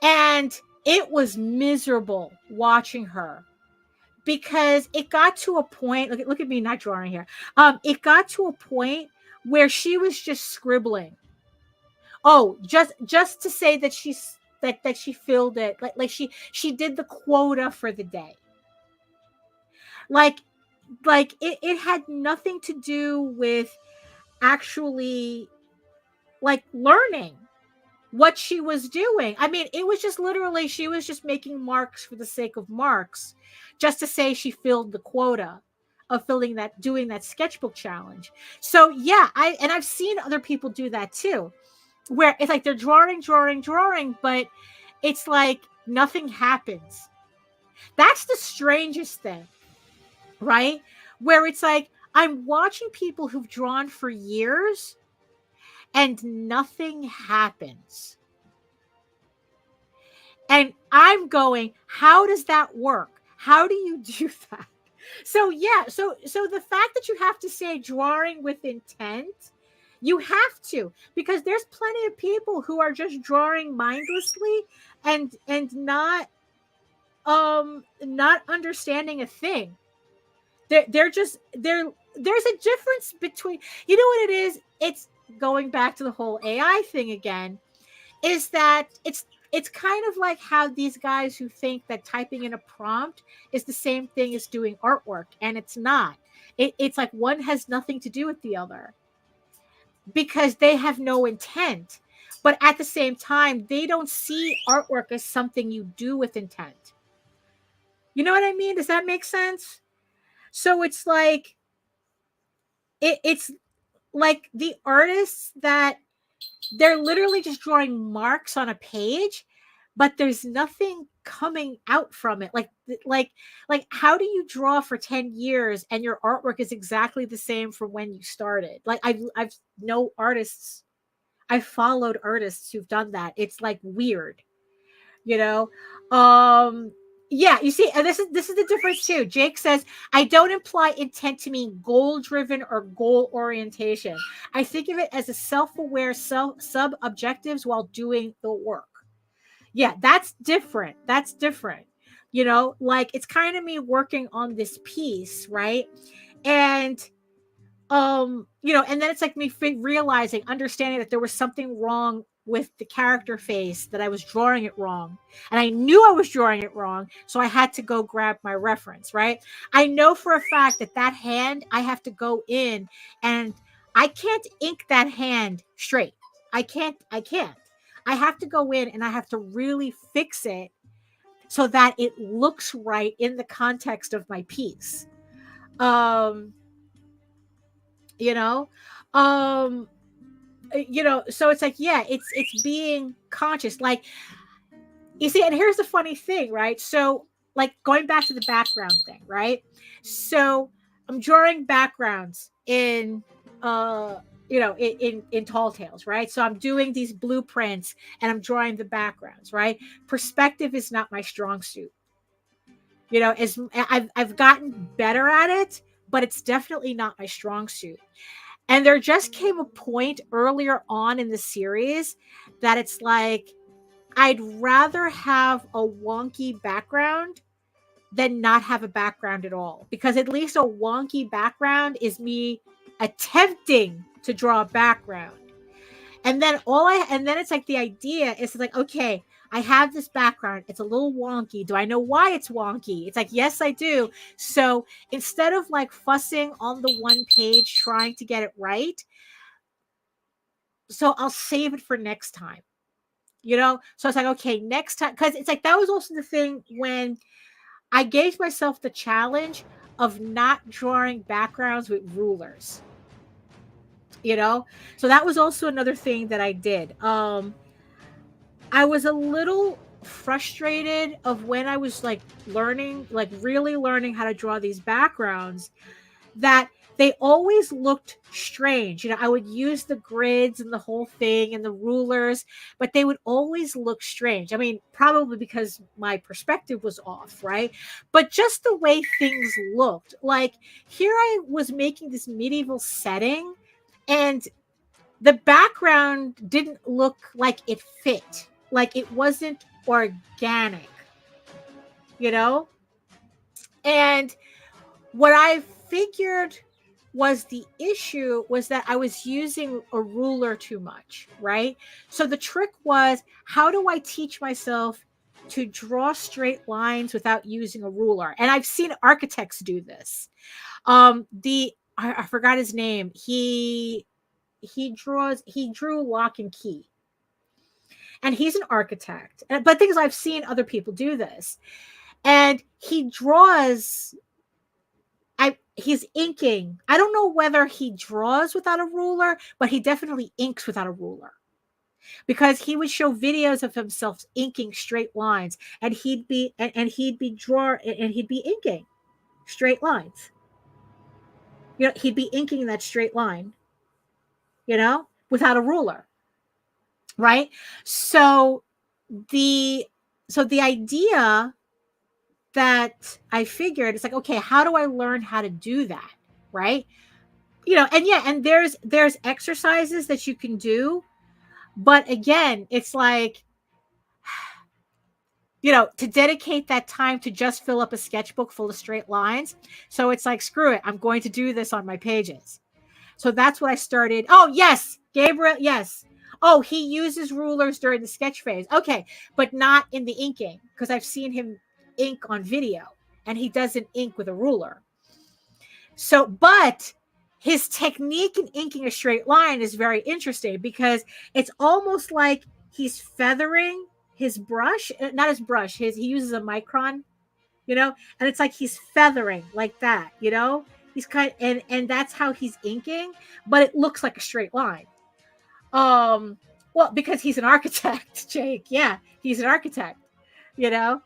And it was miserable watching her because it got to a point, look at me not drawing here. It got to a point where she was just scribbling. Oh, just to say that she's that she filled it, like she did the quota for the day. Like it had nothing to do with actually like learning what she was doing. I mean, it was just literally, she was just making marks for the sake of marks, just to say she filled the quota of doing that sketchbook challenge. So yeah, I've seen other people do that too, where it's like they're drawing, but it's like nothing happens. That's the strangest thing, right? Where it's like, I'm watching people who've drawn for years and nothing happens. And I'm going, how does that work? How do you do that? So yeah, so the fact that you have to say drawing with intent, you have to, because there's plenty of people who are just drawing mindlessly and not understanding a thing. There's a difference between, you know what it is? It's going back to the whole AI thing again, is that it's kind of like how these guys who think that typing in a prompt is the same thing as doing artwork, and it's not. It's like one has nothing to do with the other because they have no intent, but at the same time, they don't see artwork as something you do with intent. You know what I mean? Does that make sense? So it's like, it's like the artists that they're literally just drawing marks on a page, but there's nothing coming out from it. Like how do you draw for 10 years and your artwork is exactly the same from when you started? Like I've know artists, I've followed artists who've done that. It's like weird, you know? Yeah, you see, and this is the difference too. Jake says, I don't imply intent to mean goal-driven or goal orientation. I think of it as a self-aware sub-objectives while doing the work. Yeah, that's different. That's different. You know, like it's kind of me working on this piece, right? And you know, and then it's like me realizing, understanding that there was something wrong with the character face, that I was drawing it wrong. And I knew I was drawing it wrong. So I had to go grab my reference, right? I know for a fact that hand, I have to go in and I can't ink that hand straight. I can't. I have to go in and I have to really fix it so that it looks right in the context of my piece. You know, so it's like, yeah, it's being conscious. Like, you see, and here's the funny thing, right? So like going back to the background thing, right? So I'm drawing backgrounds in in Tall Tales, right? So I'm doing these blueprints and I'm drawing the backgrounds, right? Perspective is not my strong suit. You know, as I've gotten better at it, but it's definitely not my strong suit. And there just came a point earlier on in the series that it's like, I'd rather have a wonky background than not have a background at all. Because at least a wonky background is me attempting to draw a background. And then it's like the idea is like, okay, I have this background. It's a little wonky. Do I know why it's wonky? It's like, yes, I do. So instead of like fussing on the one page, trying to get it right, so I'll save it for next time, you know? So it's like, okay, next time, because it's like, that was also the thing when I gave myself the challenge of not drawing backgrounds with rulers, you know? So that was also another thing that I did. I was a little frustrated of when I was like learning, like really learning how to draw these backgrounds, that they always looked strange. You know, I would use the grids and the whole thing and the rulers, but they would always look strange. I mean, probably because my perspective was off, right? But just the way things looked, like here I was making this medieval setting, and the background didn't look like it fit, like it wasn't organic, you know? And what I figured was the issue was that I was using a ruler too much, right? So the trick was, how do I teach myself to draw straight lines without using a ruler? And I've seen architects do this. I forgot his name. He drew Lock and Key. And he's an architect. But things I've seen other people do this. And he draws, he's inking. I don't know whether he draws without a ruler, but he definitely inks without a ruler. Because he would show videos of himself inking straight lines, and he'd be inking straight lines. You know, he'd be inking that straight line, you know, without a ruler. Right? So the idea that I figured, it's like, okay, how do I learn how to do that? Right? You know, and there's exercises that you can do, but again, it's like, you know, to dedicate that time to just fill up a sketchbook full of straight lines. So it's like, screw it, I'm going to do this on my pages. So that's what I started. Oh, yes, Gabriel, yes. Oh, he uses rulers during the sketch phase. Okay, but not in the inking, because I've seen him ink on video, and he doesn't ink with a ruler. So, but his technique in inking a straight line is very interesting, because it's almost like he's feathering his brush, not his brush, he uses a micron, you know, and it's like he's feathering like that, you know, he's kind of, and that's how he's inking, but it looks like a straight line. Well, because he's an architect, Jake. Yeah, he's an architect, you know.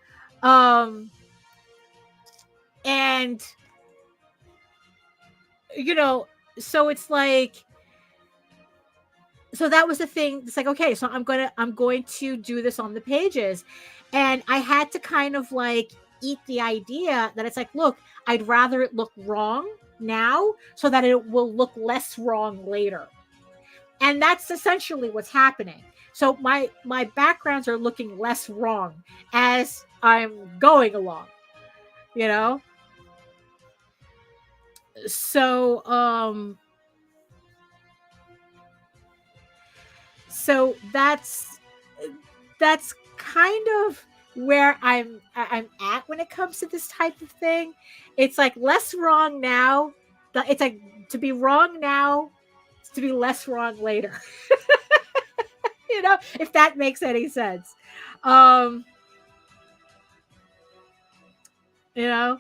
And you know, so it's like, so that was the thing. It's like, okay, so I'm going to do this on the pages. And I had to kind of like eat the idea that it's like, look, I'd rather it look wrong now so that it will look less wrong later. And that's essentially what's happening. So my backgrounds are looking less wrong as I'm going along, you know? So, so that's kind of where I'm at when it comes to this type of thing. It's like less wrong now. It's like to be wrong now, to be less wrong later. You know, if that makes any sense. You know,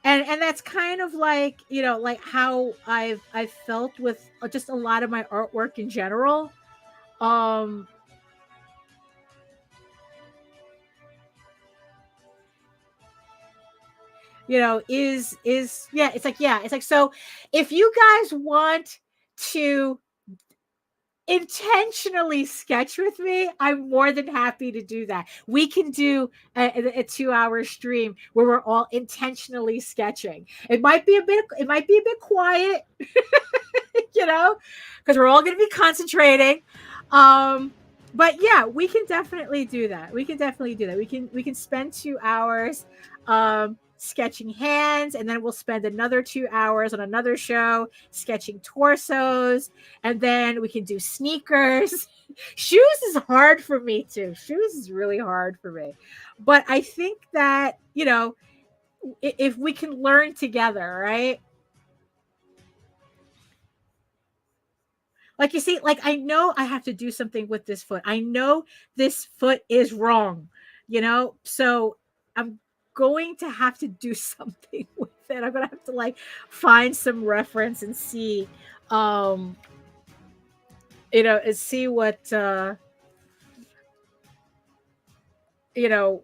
and that's kind of like, you know, like how I've felt with just a lot of my artwork in general. You know, is yeah, it's like, so if you guys want to intentionally sketch with me, I'm more than happy to do that. We can do a 2-hour stream where we're all intentionally sketching. It might be a bit quiet, you know, because we're all going to be concentrating. But yeah, we can definitely do that. We can spend 2 hours sketching hands, and then we'll spend another 2 hours on another show sketching torsos, and then we can do sneakers. Shoes is hard for me too. Shoes is really hard for me. But I think that, you know, if we can learn together, right? Like, you see, like, I know I have to do something with this foot. I know this foot is wrong, you know? So I'm going to have to do something with it. I'm going to have to like find some reference and see, you know, and see what, you know,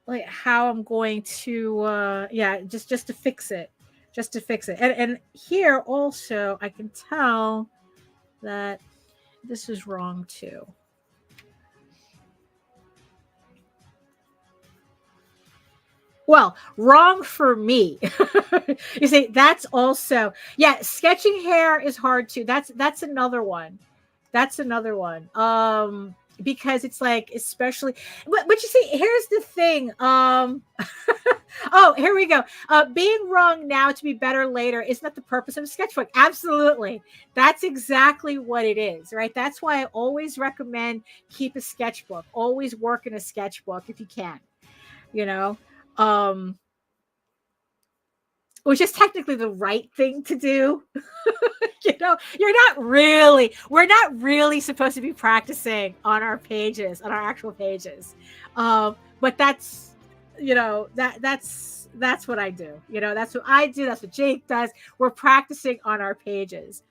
like how I'm going to just to fix it. Just to fix it. And here also I can tell that this is wrong too. Well, wrong for me. You see, that's also, yeah, sketching hair is hard too. That's another one. That's another one. Because it's like, especially, but you see, here's the thing. Oh, here we go. Being wrong now to be better later is not the purpose of a sketchbook. Absolutely. That's exactly what it is, right? That's why I always recommend keep a sketchbook. Always work in a sketchbook if you can, you know. Which is technically the right thing to do. You know, we're not really supposed to be practicing on our pages, on our actual pages. But that's, you know, that's what I do. You know, that's what I do. That's what Jake does. We're practicing on our pages.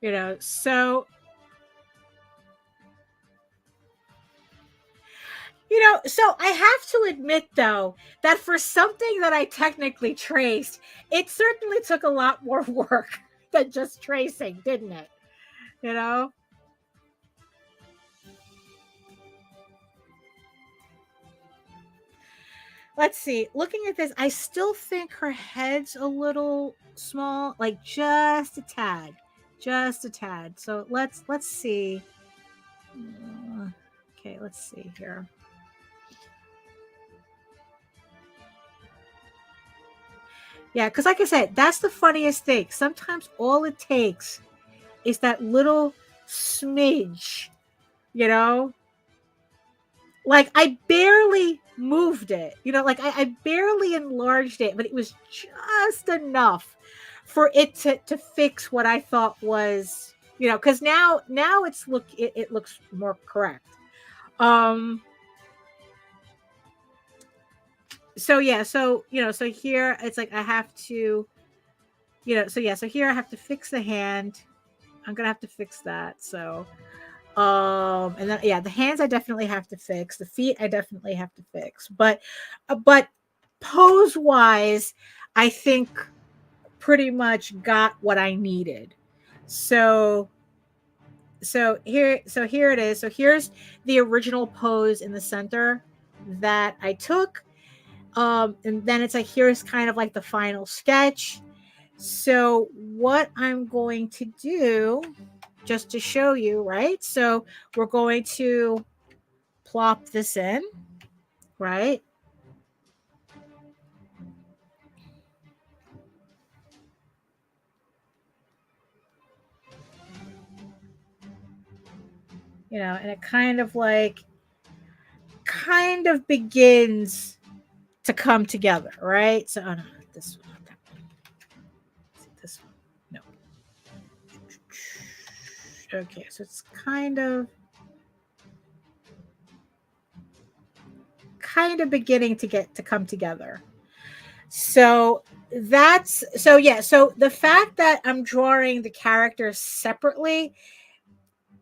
You know, so, you know, so I have to admit though that for something that I technically traced, it certainly took a lot more work than just tracing, didn't it? You know? Let's see. Looking at this, I still think her head's a little small, like just a tad. Just a tad. So let's see. Okay, let's see here. Yeah, because like I said, that's the funniest thing. Sometimes all it takes is that little smidge, you know? Like I barely moved it, you know, like I barely enlarged it, but it was just enough for it to fix what I thought was, you know, because now it looks more correct. So yeah, so you know, so here it's like I have to, you know, so yeah, so here I have to fix the hand. I'm gonna have to fix that. So and then yeah, the hands I definitely have to fix. The feet I definitely have to fix. But pose wise, I think pretty much got what I needed. So here it is. So here's the original pose in the center that I took. And then it's like here's kind of like the final sketch. So what I'm going to do just to show you, right? So we're going to plop this in, right? You know, and it kind of begins to come together, right? So, oh no, this one, that one. This one, no. Okay, so it's kind of beginning to come together. So that's so yeah. So the fact that I'm drawing the characters separately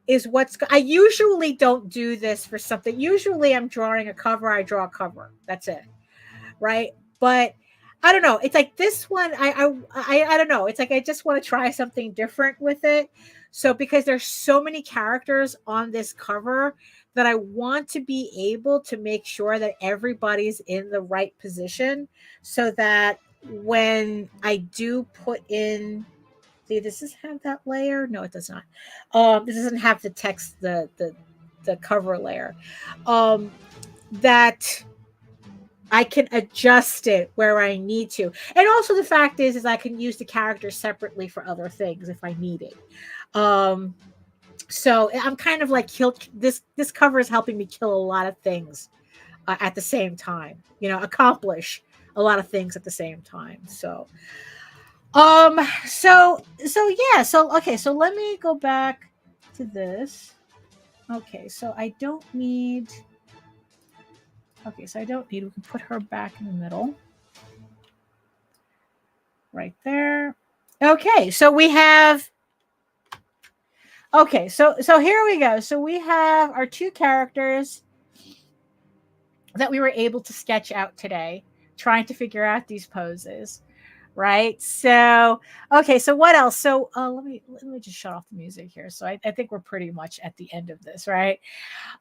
is I usually don't do this for something. Usually I'm drawing a cover. I draw a cover. That's it, right? But I don't know. It's like this one. I don't know. It's like I just want to try something different with it. So because there's so many characters on this cover that I want to be able to make sure that everybody's in the right position so that when I do put in, see, does this have that layer? No, it does not. This doesn't have the text, the cover layer. That I can adjust it where I need to. And also the fact is I can use the characters separately for other things if I need it. So I'm kind of like this cover is helping me kill a lot of things at the same time, you know, accomplish a lot of things at the same time. So Yeah, so okay, so let me go back to this. Okay, so I don't need. Okay, so I don't need. We can put her back in the middle, right there. Okay, so we have. Okay, so here we go. So we have our two characters that we were able to sketch out today, trying to figure out these poses, right? So okay, so what else? So let me just shut off the music here. So I think we're pretty much at the end of this, right?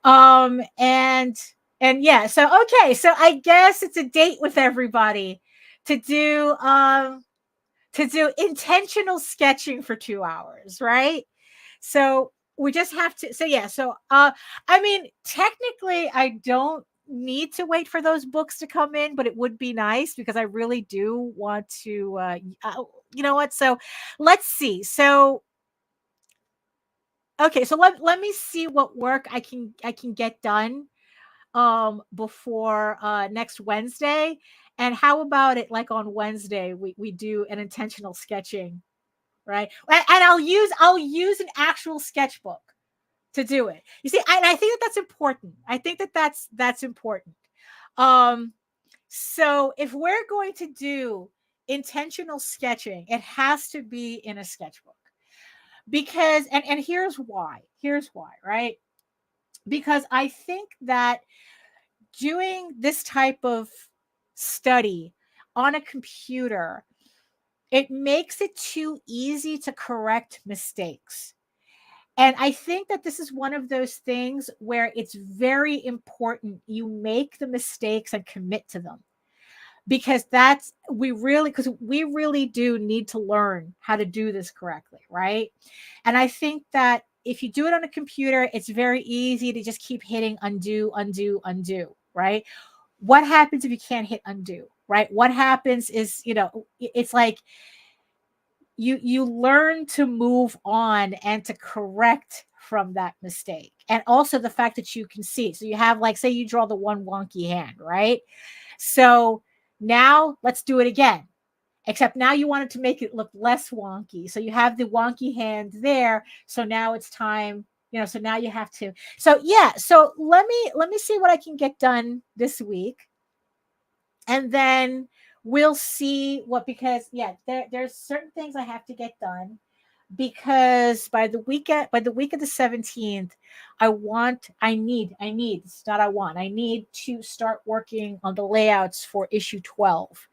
And yeah, so okay, so I guess it's a date with everybody to do intentional sketching for 2 hours, right? So we just have to. So yeah. So I mean, technically, I don't need to wait for those books to come in, but it would be nice because I really do want to. You know what? So let's see. So okay. So let me see what work I can get done before next Wednesday. And how about it like on Wednesday we do an intentional sketching, right? And I'll use an actual sketchbook to do it. You see, I think that's important. I think that's important. So if we're going to do intentional sketching, it has to be in a sketchbook. Because and here's why. Here's why, right? Because I think that doing this type of study on a computer, it makes it too easy to correct mistakes. And I think that this is one of those things where it's very important you make the mistakes and commit to them. Because we really do need to learn how to do this correctly, right? And I think that if you do it on a computer, it's very easy to just keep hitting undo, undo, undo, right? What happens if you can't hit undo, right? What happens is, it's like you learn to move on and to correct from that mistake. And also the fact that you can see. So you have, like, say you draw the one wonky hand, right? So now let's do it again. Except now you wanted to make it look less wonky. So you have the wonky hand there. So now it's time, so now you have to. So yeah, so let me see what I can get done this week. And then we'll see because there's certain things I have to get done because by the week of the 17th, I need to start working on the layouts for issue 12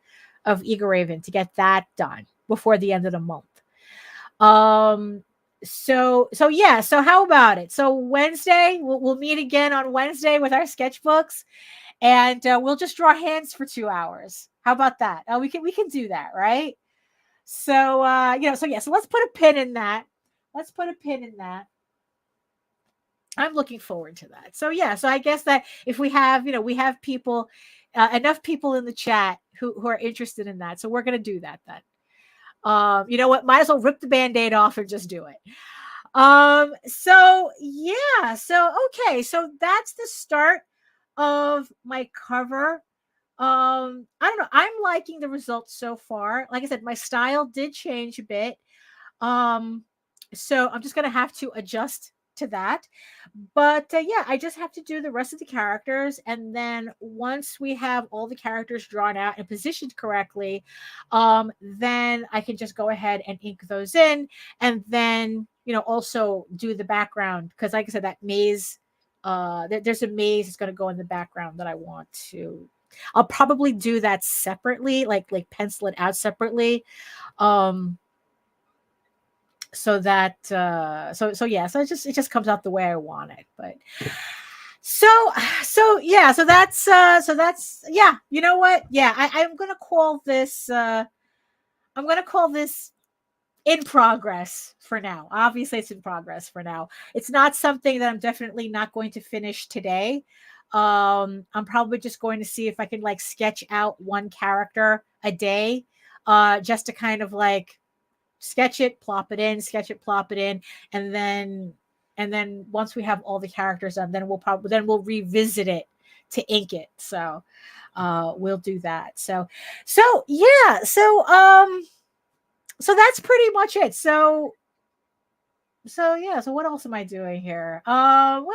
of Eagle Raven to get that done before the end of the month. So how about it? So Wednesday, we'll meet again on Wednesday with our sketchbooks. And we'll just draw hands for 2 hours. How about that? We can do that, right? So so let's put a pin in that. I'm looking forward to that. So so I guess that if we have people, enough people in the chat who are interested in that, so we're gonna do that then. You know what? Might as well rip the Band-Aid off and just do it. So okay, so that's the start of my cover. I don't know. I'm liking the results so far. Like I said, my style did change a bit. So I'm just gonna have to adjust to that. But I just have to do the rest of the characters, and then once we have all the characters drawn out and positioned correctly, then I can just go ahead and ink those in, and then also do the background because, like I said, that maze. There's a maze that's going to go in the background that I want to. I'll probably do that separately, like pencil it out separately, so that so it just comes out the way I want it. But so that's you know what? I'm gonna call this in progress for now. Obviously, it's in progress for now. It's not something that I'm definitely not going to finish today. I'm probably just going to see if I can sketch out one character a day, just to kind of sketch it, plop it in, and then once we have all the characters done, then we'll revisit it to ink it. So we'll do that. So so that's pretty much it. So yeah, so what else am I doing here? Well,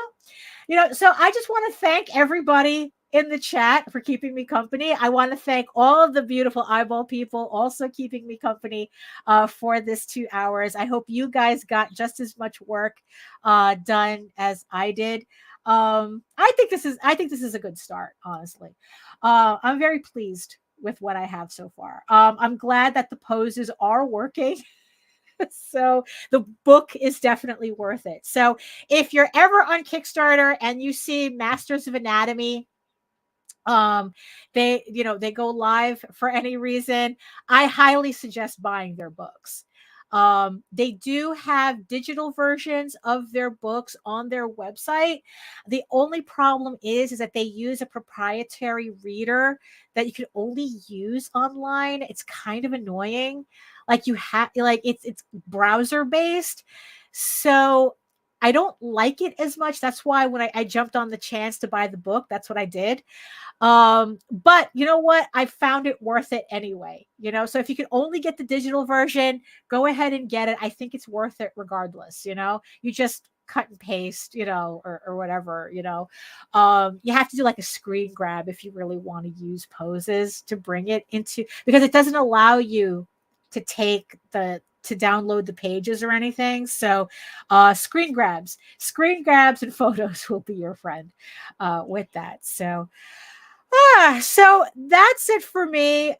so I just want to thank everybody in the chat for keeping me company. I want to thank all of the beautiful eyeball people also keeping me company for this 2 hours. I hope you guys got just as much work done as I did. I think this is a good start, honestly. I'm very pleased with what I have so far. I'm glad that the poses are working. So the book is definitely worth it. So if you're ever on Kickstarter and you see Masters of Anatomy, they go live for any reason, I highly suggest buying their books. They do have digital versions of their books on their website. The only problem is that they use a proprietary reader that you can only use online. It's kind of annoying. Like it's browser based. So I don't like it as much. That's why when I jumped on the chance to buy the book, that's what I did. But you know what? I found it worth it anyway. So if you can only get the digital version, go ahead and get it. I think it's worth it regardless. You just cut and paste, or whatever, you have to do like a screen grab if you really want to use poses to bring it into, because it doesn't allow you to to download the pages or anything. So screen grabs and photos will be your friend with that. So so that's it for me.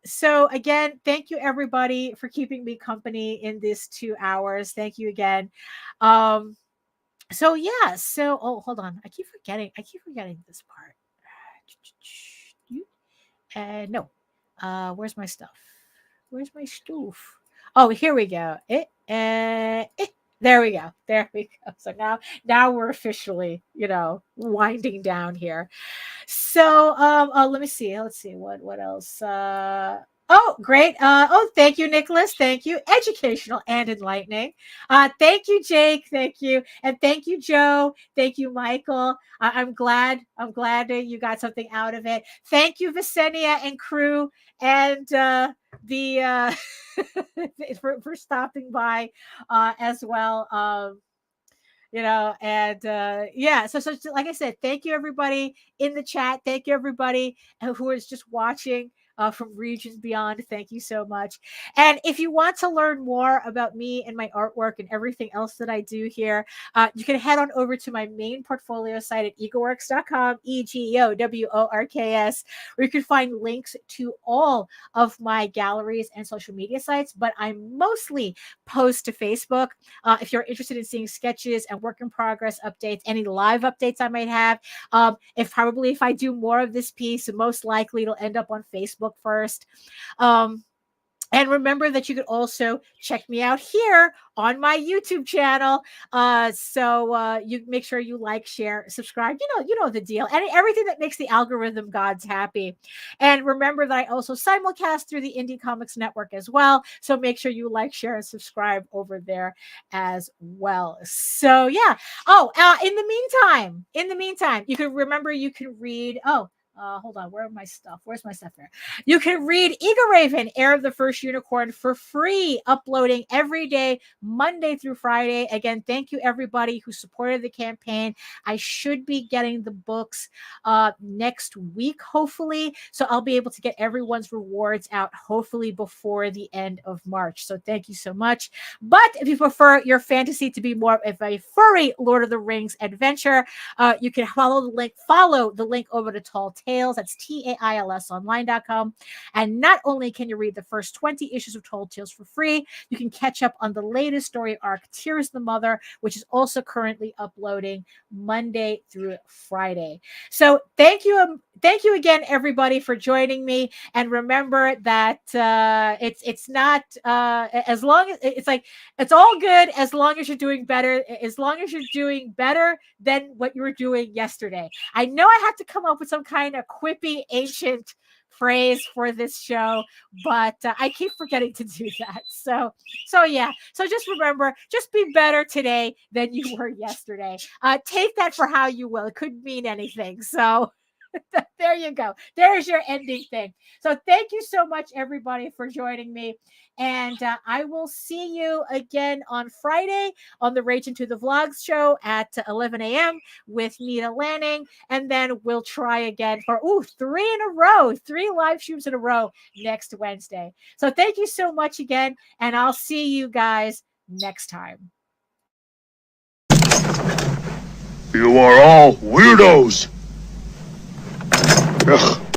So again, thank you everybody for keeping me company in this 2 hours. Thank you again. So yeah, hold on. I keep forgetting this part. No. Where's my stuff? Where's my stoof? Oh, here we go. There we go. So now we're officially, winding down here. So let me see. Let's see what else. Oh, great. Thank you, Nicholas. Thank you. Educational and enlightening. Thank you, Jake. Thank you. And thank you, Joe. Thank you, Michael. I'm glad that you got something out of it. Thank you, Visenia and crew, and the for stopping by as well. Yeah, so like I said, thank you everybody in the chat. Thank you everybody who is just watching from regions beyond. Thank you so much. And if you want to learn more about me and my artwork and everything else that I do here, you can head on over to my main portfolio site at egoworks.com, EGOWORKS, where you can find links to all of my galleries and social media sites, but I mostly post to Facebook. If you're interested in seeing sketches and work in progress updates, any live updates I might have, if I do more of this piece, most likely it'll end up on Facebook first. And remember that you could also check me out here on my YouTube channel. So you make sure you like, share, subscribe. You know the deal. And everything that makes the algorithm gods happy. And remember that I also simulcast through the Indie Comics Network as well. So make sure you like, share, and subscribe over there as well. So yeah. In the meantime, you can read. Hold on. Where's my stuff there? You can read Eagle Raven, Heir of the First Unicorn for free, uploading every day, Monday through Friday. Again, thank you everybody who supported the campaign. I should be getting the books next week, hopefully. So I'll be able to get everyone's rewards out, hopefully before the end of March. So thank you so much. But if you prefer your fantasy to be more of a furry Lord of the Rings adventure, you can follow the link over to Tall Tales. That's TAILS online.com. And not only can you read the first 20 issues of Tall Tales for free, you can catch up on the latest story arc, Tears the Mother, which is also currently uploading Monday through Friday. So thank you again, everybody, for joining me. And remember that it's not as long as it's all good as long as you're doing better. As long as you're doing better than what you were doing yesterday. I know I have to come up with some kind of quippy ancient phrase for this show, but I keep forgetting to do that. So yeah. So just remember, just be better today than you were yesterday. Take that for how you will. It could mean anything. So There you go. There's your ending thing. So thank you so much, everybody, for joining me. And I will see you again on Friday on the Rage Into the Vlogs show at 11 a.m. with Nita Lanning. And then we'll try again for 3 in a row, 3 live streams in a row next Wednesday. So thank you so much again. And I'll see you guys next time. You are all weirdos. Ugh.